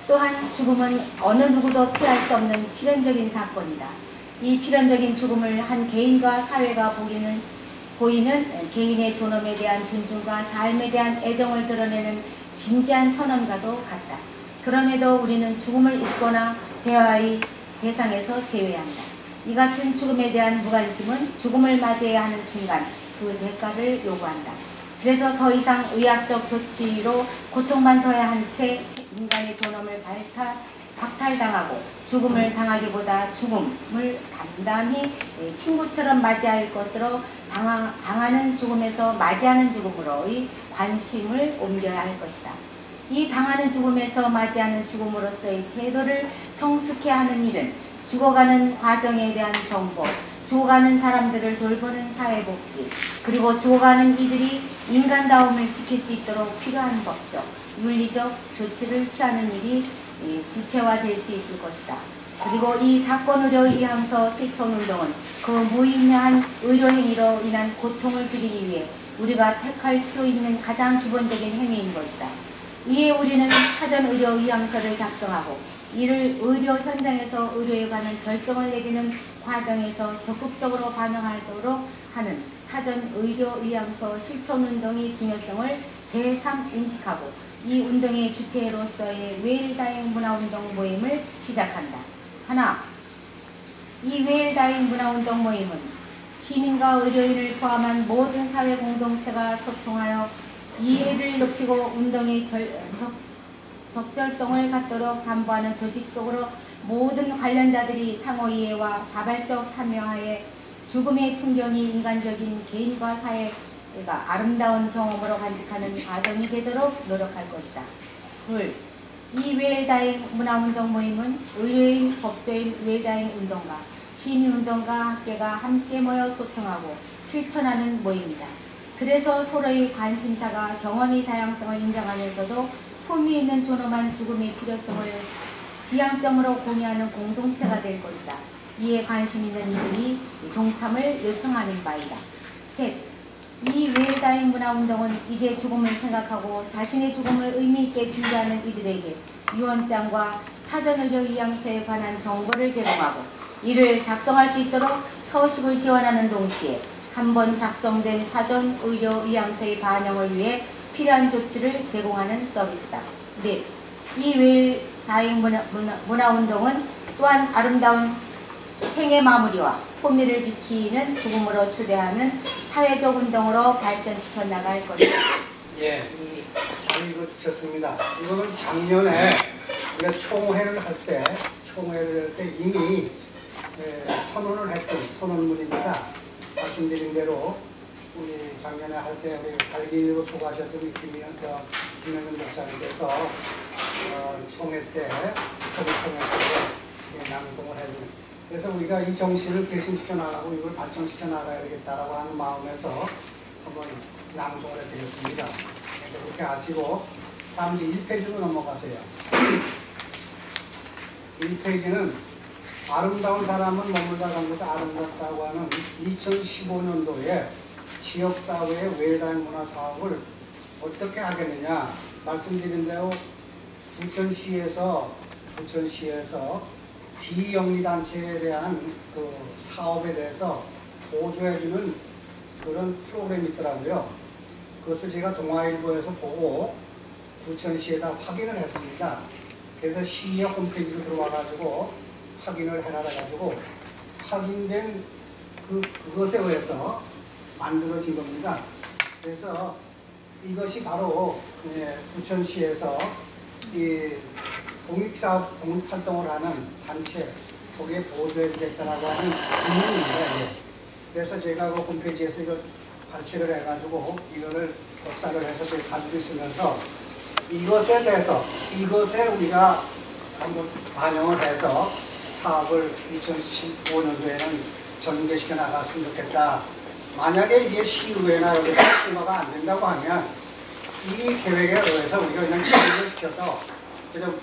A: 또한 죽음은 어느 누구도 피할 수 없는 필연적인 사건이다. 이 필연적인 죽음을 한 개인과 사회가 보이는 개인의 존엄에 대한 존중과 삶에 대한 애정을 드러내는 진지한 선언과도 같다. 그럼에도 우리는 죽음을 잊거나 대화의 대상에서 제외한다. 이 같은 죽음에 대한 무관심은 죽음을 맞이해야 하는 순간 그 대가를 요구한다. 그래서 더 이상 의학적 조치로 고통만 더해야 한 채 인간의 존엄을 박탈당하고 죽음을 당하기보다 죽음을 단단히 친구처럼 맞이할 것으로 당하는 죽음에서 맞이하는 죽음으로의 관심을 옮겨야 할 것이다. 이 당하는 죽음에서 맞이하는 죽음으로서의 태도를 성숙해 하는 일은 죽어가는 과정에 대한 정보, 죽어가는 사람들을 돌보는 사회복지, 그리고 죽어가는 이들이 인간다움을 지킬 수 있도록 필요한 법적, 윤리적 조치를 취하는 일이 구체화될 수 있을 것이다. 그리고 이 사건의료의향서 실천운동은 그 무의미한 의료행위로 인한 고통을 줄이기 위해 우리가 택할 수 있는 가장 기본적인 행위인 것이다. 이에 우리는 사전의료의향서를 작성하고 이를 의료 현장에서 의료에 관한 결정을 내리는 과정에서 적극적으로 반영하도록 하는 사전의료의향서 실천운동의 중요성을 제3 인식하고 이 운동의 주체로서의 웰다잉 문화운동 모임을 시작한다. 하나, 이 웰다잉 문화운동 모임은 시민과 의료인을 포함한 모든 사회 공동체가 소통하여 이해를 높이고 운동의 적절성을 갖도록 담보하는 조직적으로 모든 관련자들이 상호 이해와 자발적 참여하에 죽음의 풍경이 인간적인 개인과 사회가 아름다운 경험으로 간직하는 과정이 되도록 노력할 것이다. 둘, 이 웰다잉 문화운동 모임은 의료인, 법조인, 웰다잉 운동가, 시민운동가 학계가 함께 모여 소통하고 실천하는 모임이다. 그래서 서로의 관심사가 경험의 다양성을 인정하면서도 품위 있는 존엄한 죽음의 필요성을 지향점으로 공유하는 공동체가 될 것이다. 이에 관심 있는 이들이 동참을 요청하는 바이다. 셋, 이 웰다잉 문화운동은 이제 죽음을 생각하고 자신의 죽음을 의미있게 준비하는 이들에게 유언장과 사전의료의향서에 관한 정보를 제공하고 이를 작성할 수 있도록 서식을 지원하는 동시에 한 번 작성된 사전의료의향서의 반영을 위해 필요한 조치를 제공하는 서비스다. 네, 이 웰다잉 문화운동은 또한 아름다운 생의 마무리와 품위를 지키는 죽음으로 초대하는 사회적 운동으로 발전시켜 나갈 것이다.
C: 예, 잘 읽어주셨습니다. 이거는 작년에 우리가 총회를 할 때 이미 선언을 했던 선언문입니다. 말씀드린 대로 우리 작년에 할 때 우리 발기인으로 수고하셨던 김영근 목사님께서 총회 때 서울총회 때 낭송을 해준. 그래서 우리가 이 정신을 개신시켜 나가고 이걸 발전시켜 나가야 되겠다라고 하는 마음에서 한번 낭송을 해드렸습니다. 그렇게 아시고 다음 이제 1페이지로 넘어가세요. 1페이지는 아름다운 사람은 머물다 간 곳이 아름답다고 하는 2015년도에 지역사회의 웰다잉 문화 사업을 어떻게 하겠느냐 말씀드린 대로 부천시에서 비영리단체에 대한 그 사업에 대해서 보조해주는 그런 프로그램이 있더라고요. 그것을 제가 동아일보에서 보고 부천시에다 확인을 했습니다. 그래서 시의 홈페이지로 들어와가지고 확인을 해놔가지고 확인된 그것에 의해서 만들어진 겁니다. 그래서 이것이 바로 부천시에서 이 공익사업 공익활동을 하는 단체 거기에 보조해주겠다라고 하는 의문입니다. 예. 그래서 제가 그 홈페이지에서 이걸 발췌를 해가지고 이거를 역사를 해서 제가 가지고 있으면서 이것에 대해서 이것에 우리가 한번 반영을 해서 사업을 2015년도에는 전개시켜 나갔으면 좋겠다. 만약에 이게 시의회나 여기 통과가 안 된다고 하면 이 계획에 의해서 우리가 그냥 진행을 시켜서 그냥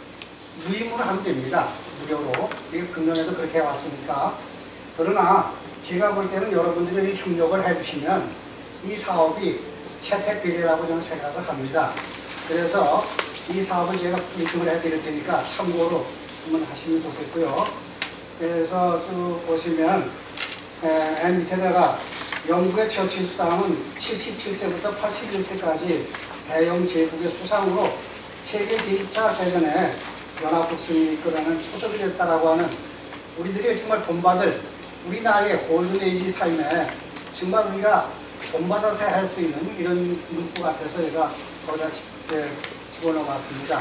C: 무임으로 하면 됩니다. 무료로. 이게 금년에도 그렇게 해왔으니까. 그러나 제가 볼 때는 여러분들이 협력을 해주시면 이 사업이 채택되리라고 저는 생각을 합니다. 그래서 이 사업을 제가 브리핑을 해드릴 테니까 참고로 한번 하시면 좋겠고요. 그래서 쭉 보시면 맨 밑에다가 영국의 처칠 수상은 77세부터 81세까지 대영 제국의 수상으로 세계 제2차 대전에 연합국승이 이끌어낸 초석이 됐다라고 하는 우리들이 정말 본받을 우리 나라의 골든에이지 타임에 정말 우리가 본받아서 할 수 있는 이런 문구 같아서 제가 거기다 집어넣어봤습니다.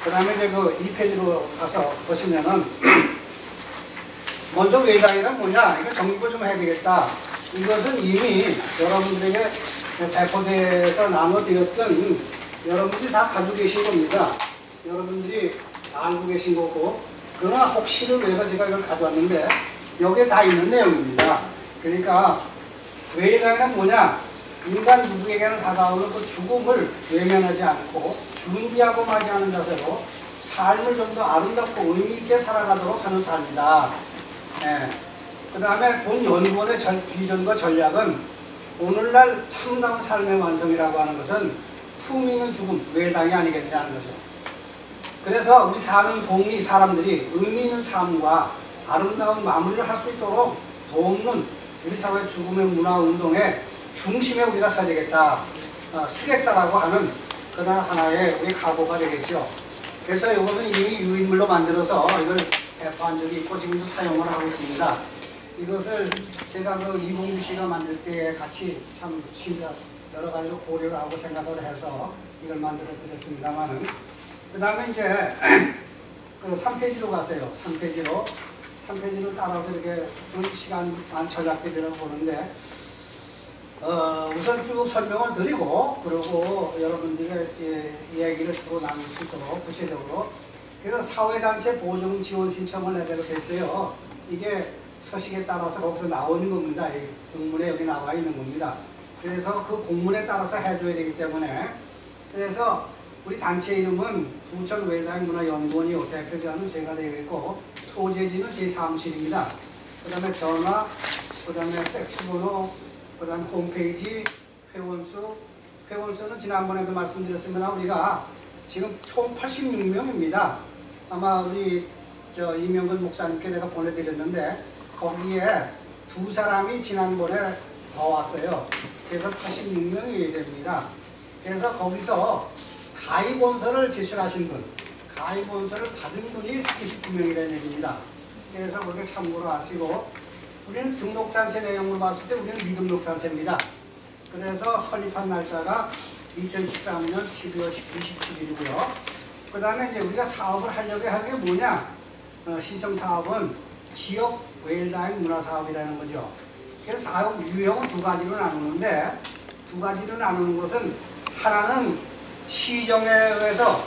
C: 그 다음에 이제 그 2페이지로 가서 보시면은 먼저 외당이란 뭐냐? 이거 정립을 좀 해야 되겠다. 이것은 이미 여러분들에게 배포돼서 나눠드렸던 여러분들이 다 가지고 계신 겁니다. 여러분들이 알고 계신 거고, 그러나 혹시를 위해서 제가 이걸 가져왔는데 여기에 다 있는 내용입니다. 그러니까 외당이란 뭐냐? 인간 누구에게는 다가오는 그 죽음을 외면하지 않고 준비하고 맞이하는 자세로 삶을 좀 더 아름답고 의미 있게 살아가도록 하는 삶이다. 그 다음에 본 연구원의 비전과 전략은 오늘날 참다운 삶의 완성이라고 하는 것은 품 있는 죽음, 외당이 아니겠냐는 거죠. 그래서 우리 사는 동리 사람들이 의미 있는 삶과 아름다운 마무리를 할 수 있도록 돕는 우리 사회 죽음의 문화 운동의 중심에 우리가 서야 되겠다, 쓰겠다라고 하는 그런 하나의 우리 각오가 되겠죠. 그래서 이것은 이미 유인물로 만들어서 이걸 배포한 적이 있고 지금도 사용을 하고 있습니다. 이것을 제가 그 이봉규 씨가 만들 때 같이 참 진짜 여러 가지로 고려를 하고 생각을 해서 이걸 만들어 드렸습니다만은, 그 다음에 이제 그 3페이지로 가세요. 3페이지로 따라서 이렇게 시간 안 전략들이라고 보는데, 우선 쭉 설명을 드리고, 그리고 여러분들의 이야기를 서로 나눌 수 있도록 구체적으로. 그래서 사회단체 보증 지원 신청을 내도록 했어요. 이게 서식에 따라서 거기서 나오는 겁니다. 이 공문에 여기 나와 있는 겁니다. 그래서 그 공문에 따라서 해줘야 되기 때문에, 그래서 우리 단체 이름은 부천 웰다잉문화연구원이 대표자는 제가 되겠고, 소재지는 제 사무실입니다. 그 다음에 전화, 그 다음에 팩스번호, 그 다음에 홈페이지, 회원수는 지난번에도 말씀드렸습니다. 우리가 지금 총 86명입니다. 아마 우리 이명근 목사님께 내가 보내드렸는데 거기에 2사람이 지난번에 더 왔어요. 그래서 86명이 됩니다. 그래서 거기서 가입원서를 제출하신 분, 가입원서를 받은 분이 29명이라는 얘기입니다. 그래서 그렇게 참고로 하시고, 우리는 등록단체 내용을 봤을 때 우리는 미등록단체입니다. 그래서 설립한 날짜가 2013년 12월 27일이고요. 그 다음에 이제 우리가 사업을 하려고 하는 게 뭐냐? 신청 사업은 지역 웰다잉 문화 사업이라는 거죠. 그래서 사업 유형은 2가지로 나누는데, 2가지로 나누는 것은 하나는 시정에 의해서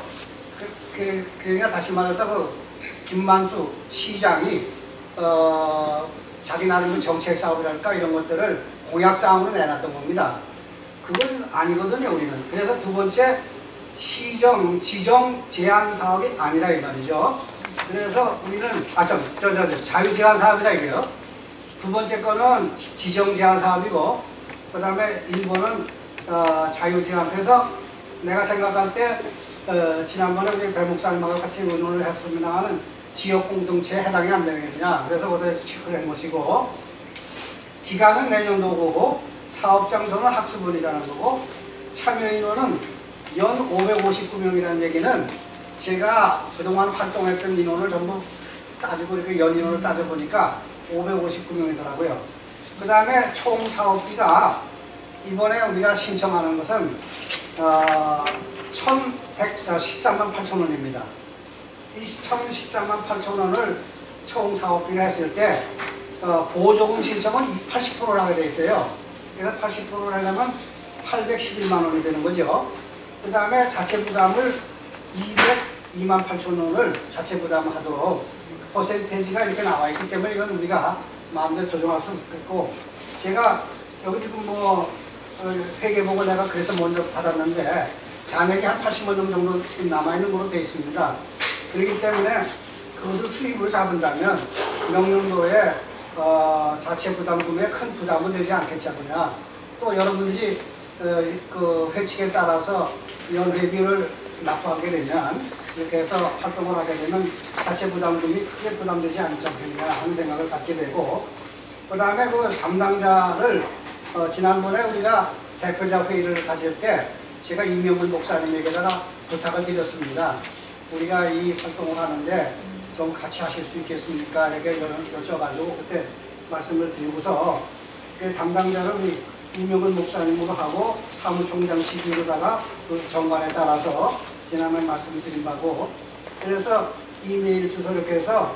C: 그러니까 다시 말해서 그 김만수 시장이 자기 나름의 정책 사업이랄까 이런 것들을 공약사항으로 내놨던 겁니다. 그건 아니거든요, 우리는. 그래서 2번째 지정 제한 사업이 아니라 이 말이죠. 그래서 우리는 자유 제한 사업이다 이게요. 2번째 거는 지정 제한 사업이고, 그 다음에 1번은 자유 제한. 그래서 내가 생각할 때 지난번에 우리 배 목사님하고 같이 의논을 했습니다만은 지역 공동체에 해당이 안 되겠느냐. 그래서 거기서 체크를 해보시고, 기간은 내년도고, 사업 장소는 학습원이라는 거고, 참여 인원은 연 559명이라는 얘기는 제가 그동안 활동했던 인원을 전부 따지고 이렇게 연 인원을 따져보니까 559명이더라고요. 그 다음에 총 사업비가 이번에 우리가 신청하는 것은 1,113만 8천 원입니다. 이 1,013만 8천 원을 총 사업비를 했을 때 보조금 신청은 80%를 하게 돼 있어요. 그래서 80%를 하려면 811만 원이 되는 거죠. 그 다음에 자체 부담을 202만 8천 원을 자체 부담하도록 퍼센테이지가 이렇게 나와 있기 때문에 이건 우리가 마음대로 조정할 수 없겠고, 제가 여기 지금 뭐 회계보고 내가 그래서 먼저 받았는데 잔액이 한 80만 원 정도 남아있는 걸로 되어 있습니다. 그렇기 때문에 그것을 수입으로 잡은다면 명령도에 자체 부담금에 큰 부담은 되지 않겠냐고요. 또 여러분들이 그 회칙에 따라서 연회비를 납부하게 되면 이렇게 해서 활동을 하게 되면 자체 부담금이 크게 부담되지 않지 않겠냐 하는 생각을 갖게 되고, 그 다음에 그 담당자를 지난번에 우리가 대표자 회의를 가질 때 제가 이명훈 목사님에게다가 부탁을 드렸습니다. 우리가 이 활동을 하는데 좀 같이 하실 수 있겠습니까? 이렇게 여쭤가지고 그때 말씀을 드리고서 그 담당자를 우리 이명훈 목사님으로 하고 사무총장 시기로다가 그 정관에 따라서 지난번에 말씀을 드린 바고, 그래서 이메일 주소 이렇게 해서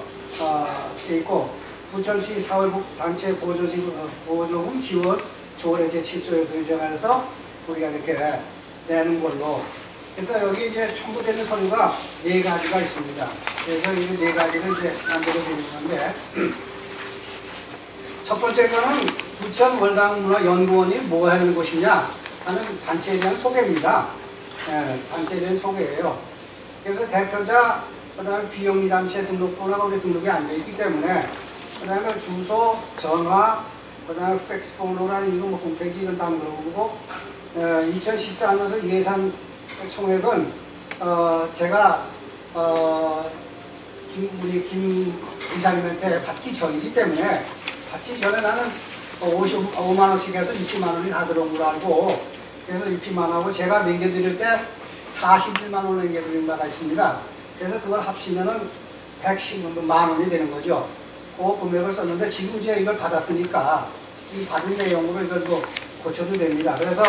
C: 돼 있고, 부천시 사회복단체 보조금 지원 조례 제7조에 규정해서 우리가 이렇게 내는 걸로. 그래서 여기 이제 첨부되는 서류가 4가지가 있습니다. 그래서 이 4가지를 이제 만들어 드리는 건데, 첫 번째 거는 부천 월당문화연구원이 뭐 하는 곳이냐 하는 단체에 대한 소개입니다. 단체에 대한 소개예요. 그래서 대표자, 그 다음에 비영리 단체 등록번호가 우리 등록이 안 되어 있기 때문에, 그 다음에 주소, 전화, 그 다음에 팩스 번호라는 이거 뭐 홈페이지 이건 다 물어보고, 2014년에서 예산 총액은 제가 우리 김 이사님한테 받기 전이기 때문에, 받기 전에 나는 55만 원씩 해서 60만 원이 다 들어온 걸로 알고, 그래서 60만 원하고 제가 남겨드릴 때 41만 원 남겨드린 바가 있습니다. 그래서 그걸 합치면은 110만 원이 되는 거죠. 그 금액을 썼는데 지금 이제 이걸 받았으니까 이 받은 내용으로 이걸 뭐 고쳐도 됩니다. 그래서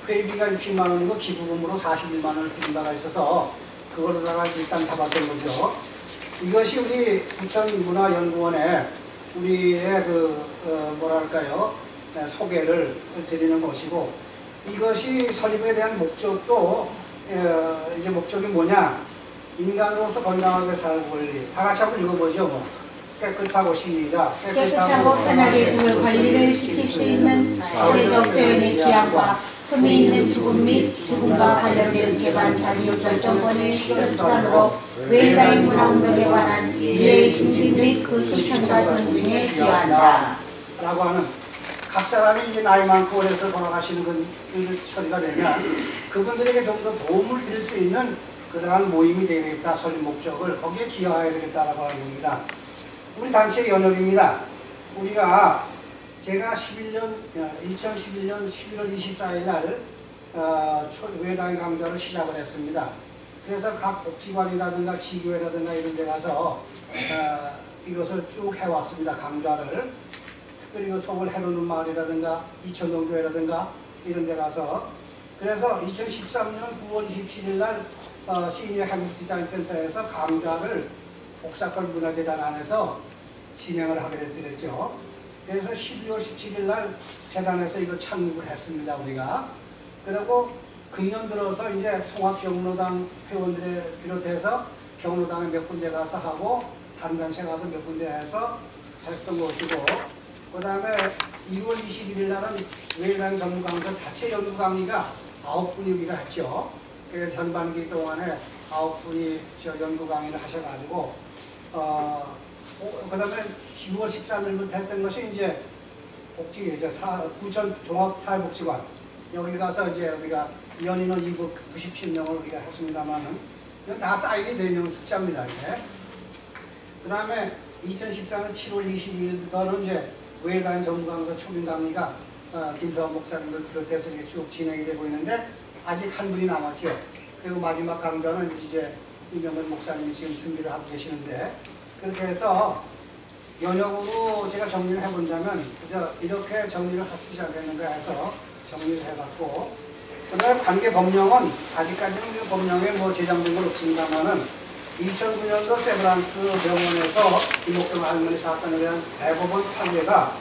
C: 회비가 60만 원이고 기부금으로 41만 원을 드린 바가 있어서 그걸로다가 일단 잡았던 거죠. 이것이 우리 부천문화연구원에 우리의 뭐랄까요, 소개를 드리는 것이고, 이것이 설립에 대한 목적도 이제 목적이 뭐냐, 인간으로서 건강하게 살고 권리. 다 같이 한번 읽어보죠. 뭐. 깨끗하고 시작.
A: 깨끗하고 편하게 죽을 권리를 지킬 수 있는 사회적 표현의 지향과 흠이 있는 죽음 및 죽음과 관련된 재반 자기 결정권을 실현수단으로 외다의 문화운동에 관한 이해의 증진 및 그 실천과 존중에 기여한다.
C: 라고 하는, 각 사람이 이제 나이 많고 오래서 돌아가시는 그 처리가 되면 그분들에게 좀 더 도움을 드릴 수 있는 그러한 모임이 되겠다, 설립 목적을 거기에 기여해야 되겠다라고 하는 겁니다. 우리 단체의 연역입니다. 제가 2011년 11월 24일 날 외당 강좌를 시작을 했습니다. 그래서 각 복지관이라든가 지교회라든가 이런 데 가서 이것을 쭉 해왔습니다. 강좌를. 특별히 그 서울 해로는 마을이라든가 이천동교회라든가 이런 데 가서, 그래서 2013년 9월 27일 날 시니어 한국 디자인센터에서 강좌를 복사권 문화재단 안에서 진행을 하게 됐죠. 그래서 12월 17일 날 재단에서 이걸 창립을 했습니다, 우리가. 그리고 금년 들어서 이제 송악 경로당 회원들을 비롯해서 경로당에 몇 군데 가서 하고, 단단체 가서 몇 군데 해서 했던 것이고, 그 다음에 2월 21일 날은 외당 전문 강사 자체 연구 강의가 9분이 우리가 했죠. 그래서 전반기 동안에 9분이 저 연구 강의를 하셔가지고, 그 다음에 10월 13일부터 했던 것이 이제 부천 종합사회복지관, 여기 가서 이제 우리가 연인원 2부 97명을 우리가 했습니다만은, 이건 다 사인이 되어 있는 숫자입니다, 이게. 그 다음에 2014년 7월 22일부터는 이제 외단 전문강사 초빙 강의가 김수환 목사님을 비롯해서 이제 쭉 진행이 되고 있는데, 아직 한 분이 남았죠. 그리고 마지막 강좌는 이제 이명훈 목사님이 지금 준비를 하고 계시는데, 그렇게 해서 연역으로 제가 정리를 해본다면 그저 이렇게 정리를 하시지 않겠는가 해서 정리를 해봤고, 그다음에 관계 법령은 아직까지는 그 법령에 뭐 제정된 건 없습니다만은 2009년도 세브란스 병원에서 김옥경 할머니 사건에 대한 대법원 판례가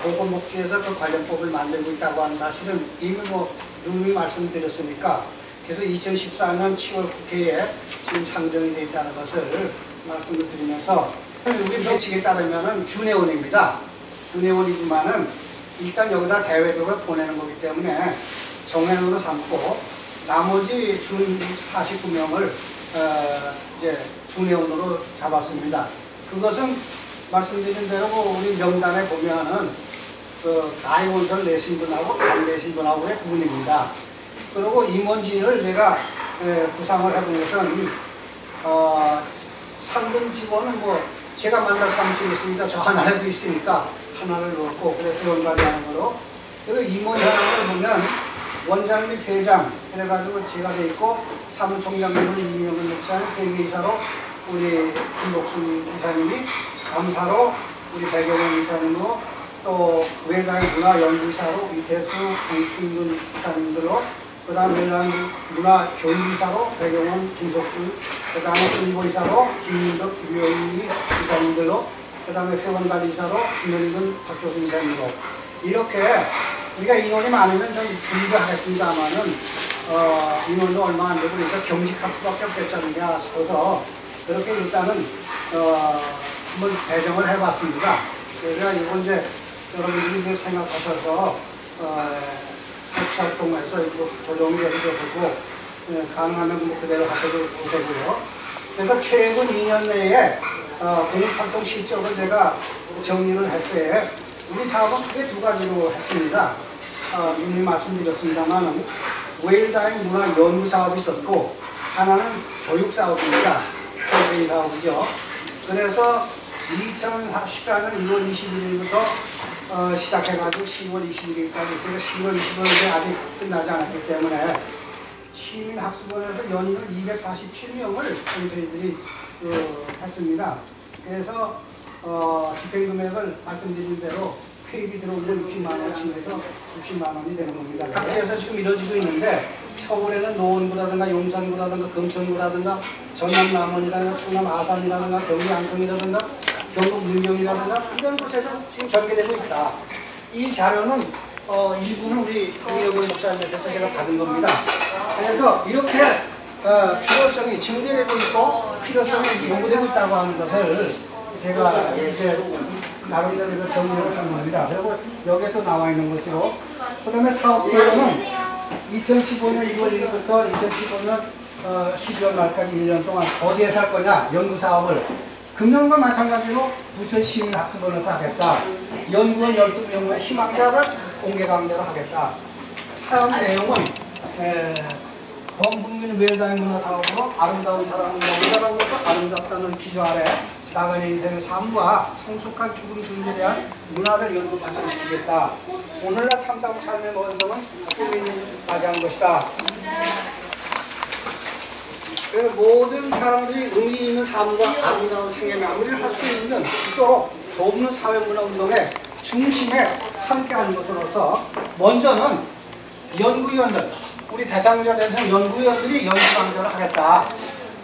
C: 보건복지에서 그 관련법을 만들고 있다고 하는 사실은 이미 뭐 누누이 말씀드렸으니까, 그래서 2014년 7월 국회에 지금 상정이 되어 있다는 것을 말씀을 드리면서, 우리 규칙에 따르면은 준회원입니다. 준회원이지만은 일단 여기다 대외적으로 보내는 거기 때문에 정회원으로 삼고 나머지 준 49명을 이제 준회원으로 잡았습니다. 그것은 말씀드린 대로 우리 명단에 보면은 그 가입원서를 내신 분하고 안 내신 분하고의 구분입니다. 그리고 임원진을 제가 구상을 해본 것은 3등 직원은 뭐 제가 만날 사무실이 있으니까 저 하나라도 있으니까 하나를 넣고, 그래서 연관하는 거로. 그리고 임원 현황을 보면 원장 및 회장 그래가지고 제가 돼 있고, 사무총장님은 이명근 목사님, 회계이사로 우리 김복순 이사님이, 감사로 우리 백영원 이사님으로, 또 외장 문화연구이사로 이태수, 강춘근 이사님들로, 그 다음 외장 문화교육이사로 백영원, 김석준, 그 다음에 홍보이사로 김민덕, 김효인이 이사님들로, 그 다음에 회원관리이사로 김현근, 박효수 이사님으로, 이렇게 우리가 인원이 많으면 좀 분배하겠습니다만은 인원도 얼마 안 되고 그러니까 경직할 수밖에 없겠지 않느냐 싶어서 그렇게 일단은 한번 배정을 해봤습니다. 그래서 이건 이제 여러분들이 이제 생각하셔서 활동해서 조정이 해주셔도 가능하면 뭐 그대로 하셔도 되고요. 그래서 최근 2년 내에 공익활동 실적을 제가 정리를 할 때 우리 사업은 크게 두 가지로 했습니다. 이미 말씀드렸습니다만 웨일다잉 문화 연구 사업이 있었고, 하나는 교육 사업입니다. 교육 사업이죠. 그래서 2014년 2월 21일부터 시작해가지고 10월 21일까지, 그러니까 10월 21일이 아직 끝나지 않았기 때문에 시민학습원에서 연인을 247명을 저희들이 했습니다. 그래서 집행금액을 말씀드린 대로 회비 들어오는 60만 원 치면서 60만 원이 되는 겁니다. 각지에서 지금 이루어지고 있는데, 서울에는 노원구라든가 용산구라든가 금천구라든가 전남 남원이라든가 충남 아산이라든가 경기 안동이라든가 경북 문경이라든가 이런 곳에서 지금 전개되고 있다. 이 자료는 일부는 우리 김영근 목사님께서 제가 받은 겁니다. 그래서 이렇게 필요성이 증대되고 있고 필요성이 요구되고 있다고 하는 것을 제가 이제 나름대로 정리를 한 겁니다. 그리고 여기에 또 나와 있는 것이고, 그 다음에 사업계획은 2015년 2월 1일부터 2015년 12월 말까지 1년 동안 어디에서 할 거냐, 연구사업을 금년과 마찬가지로 부천 시민학습원에서 하겠다. 연구원 12명의 희망자를 공개 강좌를 하겠다. 사업 내용은 범국민 웰다잉 문화사업으로 아름다운 사랑을 연구하는 것과 아름답다는 기조 아래 나간의 인생의 삶과 성숙한 죽음 준비에 대한 문화를 연구 발전시키겠다. 오늘날 참다고 삶의 원성은 국민이 맞이한 것이다. 그래서 모든 사람들이 의미 있는 삶과 아름다운 생의 마무리를 할 수 있도록 돕는 사회문화운동의 중심에 함께하는 것으로서, 먼저는 연구위원들, 우리 대상자들에서 연구위원들이 연구 강좌를 하겠다.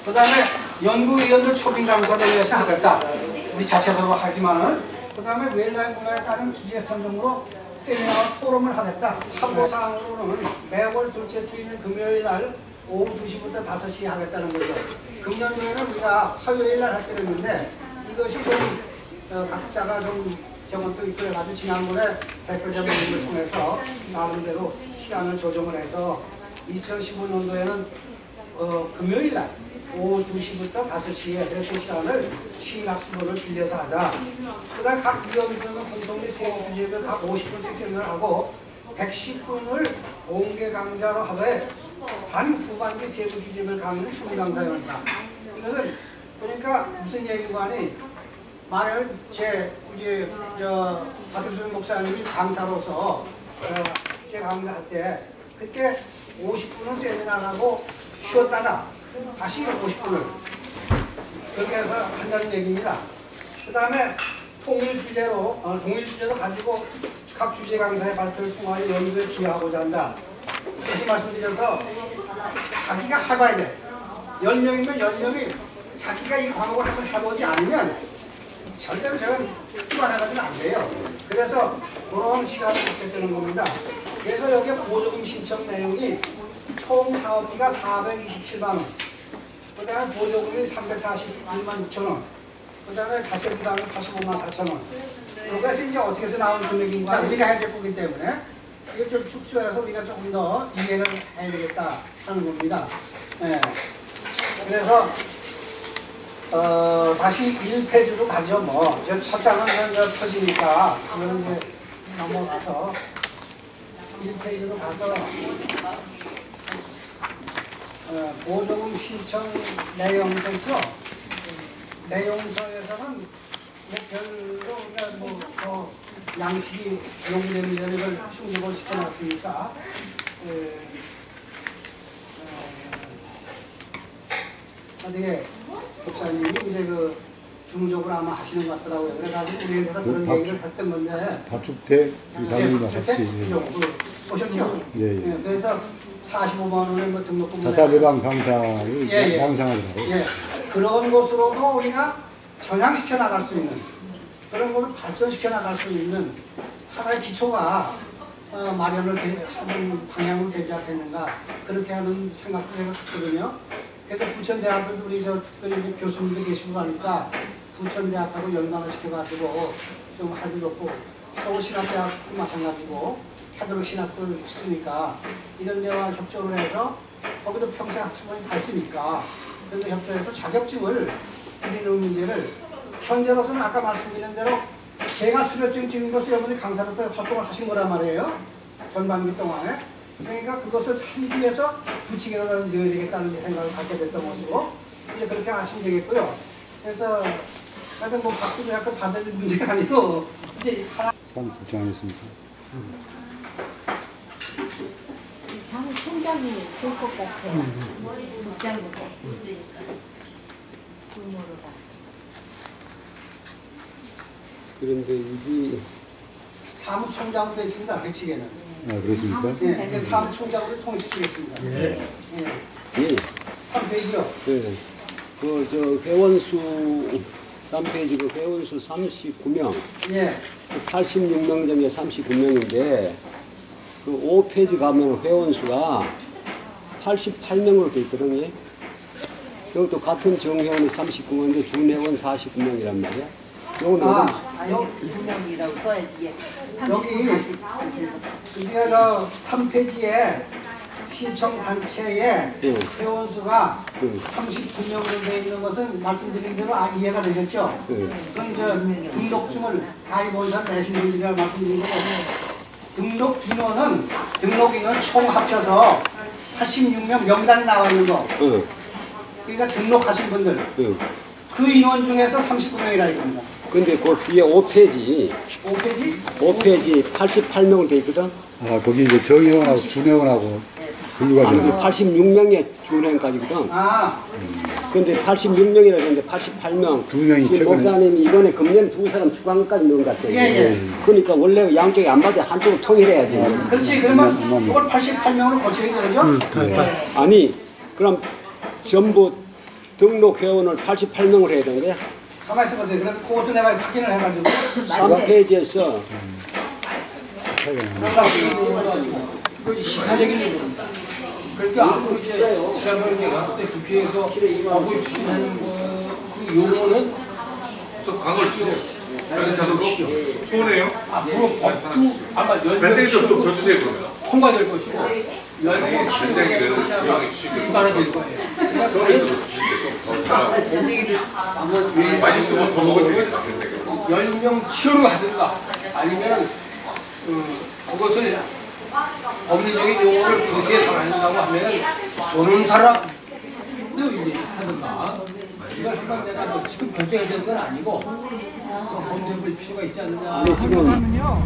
C: 그 다음에 연구위원들 초빙 강사를 위해서 하겠다. 우리 자체적으로 하지만은, 그 다음에 웰다잉 문화에 따른 주제 선정으로 세미나와 포럼을 하겠다. 참고사항으로는 매월 둘째 주일 금요일 날 오후 2시부터 5시에 하겠다는 거죠. 금년 후에는 우리가 화요일 날 하기로 했는데, 이것이 좀 각자가 좀 저것도 있고 해가지고 지난번에 대표자 모임을 통해서 나름대로 시간을 조정을 해서 2015년도에는 금요일 날 오후 2시부터 5시에 3시간을 시민학습원을 빌려서 하자. 그 다음 각 위원들은 공동의 세부 주제별 각 50분씩 세미나를 하고 110분을 공개 강좌로 하되 단 후반기 세부 주제별 강의는 초기 강좌입니다. 이것은 그러니까 무슨 얘기고 하니, 만약 이제 박효순 목사님이 강사로서 주제 강의할 때 그때 50분은 세미나를 하고 쉬었다가 다시 50분을 그렇게 해서 한다는 얘기입니다. 그 다음에 동일 주제로 가지고 각 주제 강사의 발표를 통하여 연구에 기여하고자 한다. 다시 말씀드려서 자기가 해봐야 돼. 10명이면 10명이 자기가 이 과목을 한번 해보지 않으면 절대로 제가 주관해가지고는 안 돼요. 그래서 그런 시간을 갖게 되는 겁니다. 그래서 여기 보조금 신청 내용이 총 사업비가 427만 원, 그 다음에 보조금이 341만 6천 원, 그 다음에 자체 부담은 85만 4천 원. 여기서 이제 어떻게 해서 나오는 금액인가 우리가 해야 될 거기 때문에 이걸 좀 축소해서 우리가 조금 더 이해를 해야 되겠다 하는 겁니다. 네. 그래서 다시 1페이지로 가죠. 뭐 첫 장은 펴지니까 그거는 이제 넘어가서 1페이지로 가서 보조금 신청 내용서 있죠. 내용서에서는 뭐 별로 우리가 뭐 양식이 요구되는 대로 이걸 충족을 시켜놨으니까 어떻게 목사님이 이제 그 중적으로 아마 하시는 것 같더라고요. 그래가지고 우리한테서 그런 얘기를 했던 건데
I: 다축대 이사님과 같이
C: 보셨죠?
I: 예.
C: 그래서 45만 원에 뭐 등록금
I: 자살예방 강사를 양상하더라고요.
C: 예. 그런 것으로도 우리가 전향시켜 나갈 수 있는 그런 것을 발전시켜 나갈 수 있는 하나의 기초가 마련을 하는 방향으로 되지 않겠는가 그렇게 하는 생각도 제가 갖거든요. 그래서 부천대학도 우리 특별히 교수님도 계시고 하니까 부천대학하고 연관을 시켜가지고 좀 할일 없고 서울신학대학도 마찬가지고 캐톨릭 신학도 있으니까 이런 데와 협조를 해서 거기도 평생 학습원이 다 있으니까 그런데 협조해서 자격증을 드리는 문제를 현재로서는 아까 말씀드린 대로 제가 수료증 찍은 것을 여러분이 강사로서 활동을 하신 거란 말이에요. 전반기 동안에. 그러니까 그것을 참기위해서 부칙에다 넣어야 되겠다는 생각을 갖게 됐던 것이고 이제 그렇게 하시면 되겠고요. 그래서 하여튼 뭐 박수도 약간 받을 문제가 아니고 이제 하나
I: 참 걱정하겠습니다.
A: 사무총장이 좋을 것 같아요. 국장보다.
E: 그런데 이게
C: 사무총장으로 되어 있습니다. 배치계는.
I: 아, 그렇습니까?
C: 네, 이제 사무총장으로 통치되겠습니다.
E: 예.
C: 3페이지요.
E: 네. 저 회원수 3페이지 그 회원수 39명.
C: 예.
E: 86명 중에 39명인데 그 5페이지 가면 회원수가 88명으로 돼 있거든요. 여기도 같은 정회원이 39명인데 준회원 49명이란 말이야. 요거는
F: 여기 9명이라고 써야지. 이게 30,
C: 여기
F: 40.
C: 이제 저 3페이지에 신청 단체의 회원수가 39명으로 되어 있는 것은 말씀드린 대로 이해가 되셨죠? 그럼 저 등록증을 가입원서 내신 분들이라고 말씀드린 거고 등록 인원은 총 합쳐서 86명 명단이 나와 있는 거. 그러니까 등록하신 분들 그 인원 중에서 39명이라 이겁니다.
E: 근데 그 뒤에 5페이지
C: 5페이지
E: 88명으로 돼 있거든.
I: 아, 거기 이제 정회원하고 준회원하고 분류가
E: 아니
I: 되는
E: 86명의 준회원까지거든. 근데 86명이라 했는데 88명.
I: 두 명이
E: 지금
I: 최근에
E: 목사님이 이번에 금년 두 사람 추가한 것까지 넣은 것 같아요.
C: 예.
E: 그러니까 원래 양쪽이 안 맞아 한쪽으로 통일해야지.
C: 그렇지. 그러면 이걸 88명으로 고쳐야죠. 그죠?
E: 아니 그럼 전부 등록 회원을 88명으로 해야 되는 거야?
C: 가만히 있어보세요. 그럼 그것도 내가 확인을 해가지고
E: 3페이지에서
J: 이거 시사적인 얘기입니다. 그러니까 앞으로 이제 지난번에 갔을 때 국회에서 법을 추진하는 그 용어는
K: 저 광고를 주세요. 손해요?
J: 앞으로 법도 아마
K: 밴댕이 좀 줘주세요 그러면.
J: 통과될 것이고 열고
K: 밴댕이를 여기 주시고
J: 일반화될 거예요.
K: 서울에서 주시는데 좀 맛있으면 더 먹어도 되겠다.
J: 10명 치료를 하든가 아니면 그것을 법리적인 용어를 그렇게 사용한다고 하면 존엄사라고 하든가 이걸 한번 내가 뭐 지금 결정해야 되는 건 아니고 검토해볼 필요가 있지 않느냐.
C: 그러면요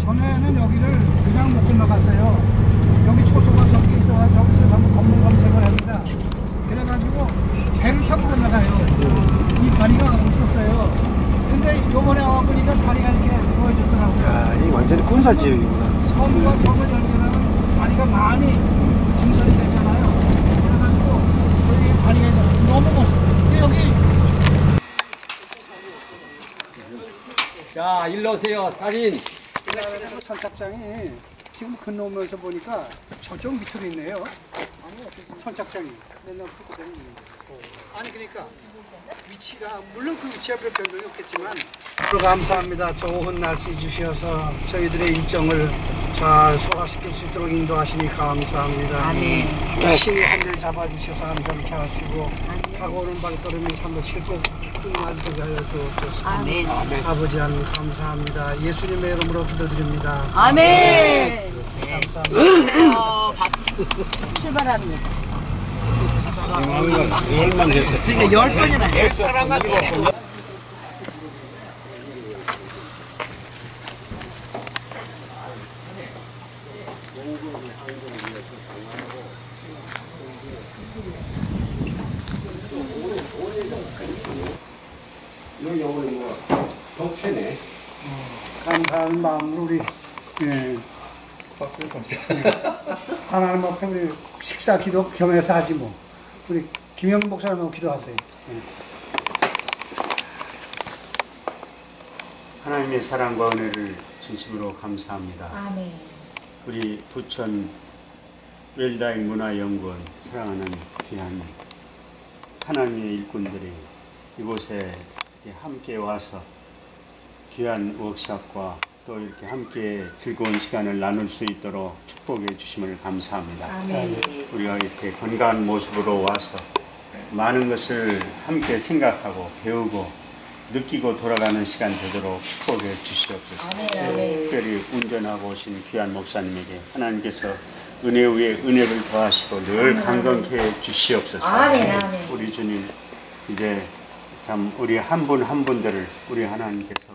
C: 전에는 여기를 그냥 못 건너갔어요. 여기 초소가 적게 있어가지고 여기서 한번 검문 검색을 합니다. 그래가지고 배를 타고 건너가요. 이 다리가 없었어요. 근데 요번에 와보니까 다리가 이렇게 보여졌더라고요.
H: 야, 이 완전히 군사 지역이구나.
C: 섬과 섬을 연결하는 다리가 많이 증설이 됐잖아요. 그래가지고 여기 다리가 있어요. 너무 멋있어요. 여기
J: 자, 일로 오세요. 사진.
C: 선착장이 지금 건너오면서 보니까 저쪽 밑으로 있네요. 선착장이. 맨날 붙고 다니는 아니 그러니까 위치가 물론 그 위치가 별 변동이 없겠지만 감사합니다. 좋은 날씨 주셔서 저희들의 일정을 잘 소화시킬 수 있도록 인도하시니 감사합니다. 열심히 한줄 잡아주셔서 안전케 하시고 가고 오는 발걸음이 한번 싣고 끝나게 하여 주옵소서.
F: 아멘.
C: 아버지 하나님 감사합니다. 예수님의 이름으로 기도드립니다.
F: 아멘.
C: 감사합니다.
F: 출발합니다.
K: 얼마나 했어?
F: 지금 10번이나 했어.
E: 여기 오늘 뭐 덕체네.
C: 감사하는 마음으로 우리 하나님 앞에 우리 식사 기도 겸해서 하지 뭐. 우리 김영 목사님하고 기도하세요.
I: 하나님의 사랑과 은혜를 진심으로 감사합니다.
A: 아멘.
I: 우리 부천 웰다잉 문화연구원 사랑하는 귀한 하나님의 일꾼들이 이곳에 함께 와서 귀한 워크숍과 또 이렇게 함께 즐거운 시간을 나눌 수 있도록 축복해 주심을 감사합니다.
A: 아멘.
I: 우리가 이렇게 건강한 모습으로 와서 많은 것을 함께 생각하고 배우고 느끼고 돌아가는 시간 되도록 축복해 주시옵소서. 특별히 운전하고 오신 귀한 목사님에게 하나님께서 은혜 위에 은혜를 더하시고 늘 강건케 해 주시옵소서.
A: 아멘, 아멘.
I: 우리 주님, 이제 참 우리 한 분 한 분들을 우리 하나님께서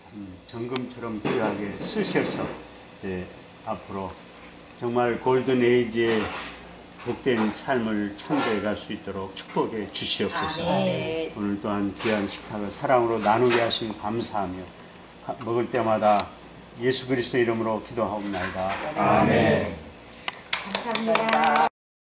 I: 참 정금처럼 귀하게 쓰셔서 이제 앞으로 정말 골든 에이지의 복된 삶을 창조해 갈 수 있도록 축복해 주시옵소서. 오늘 또한 귀한 식탁을 사랑으로 나누게 하시면 감사하며 먹을 때마다 예수 그리스도 이름으로 기도하옵나이다. 아멘.
A: 감사합니다.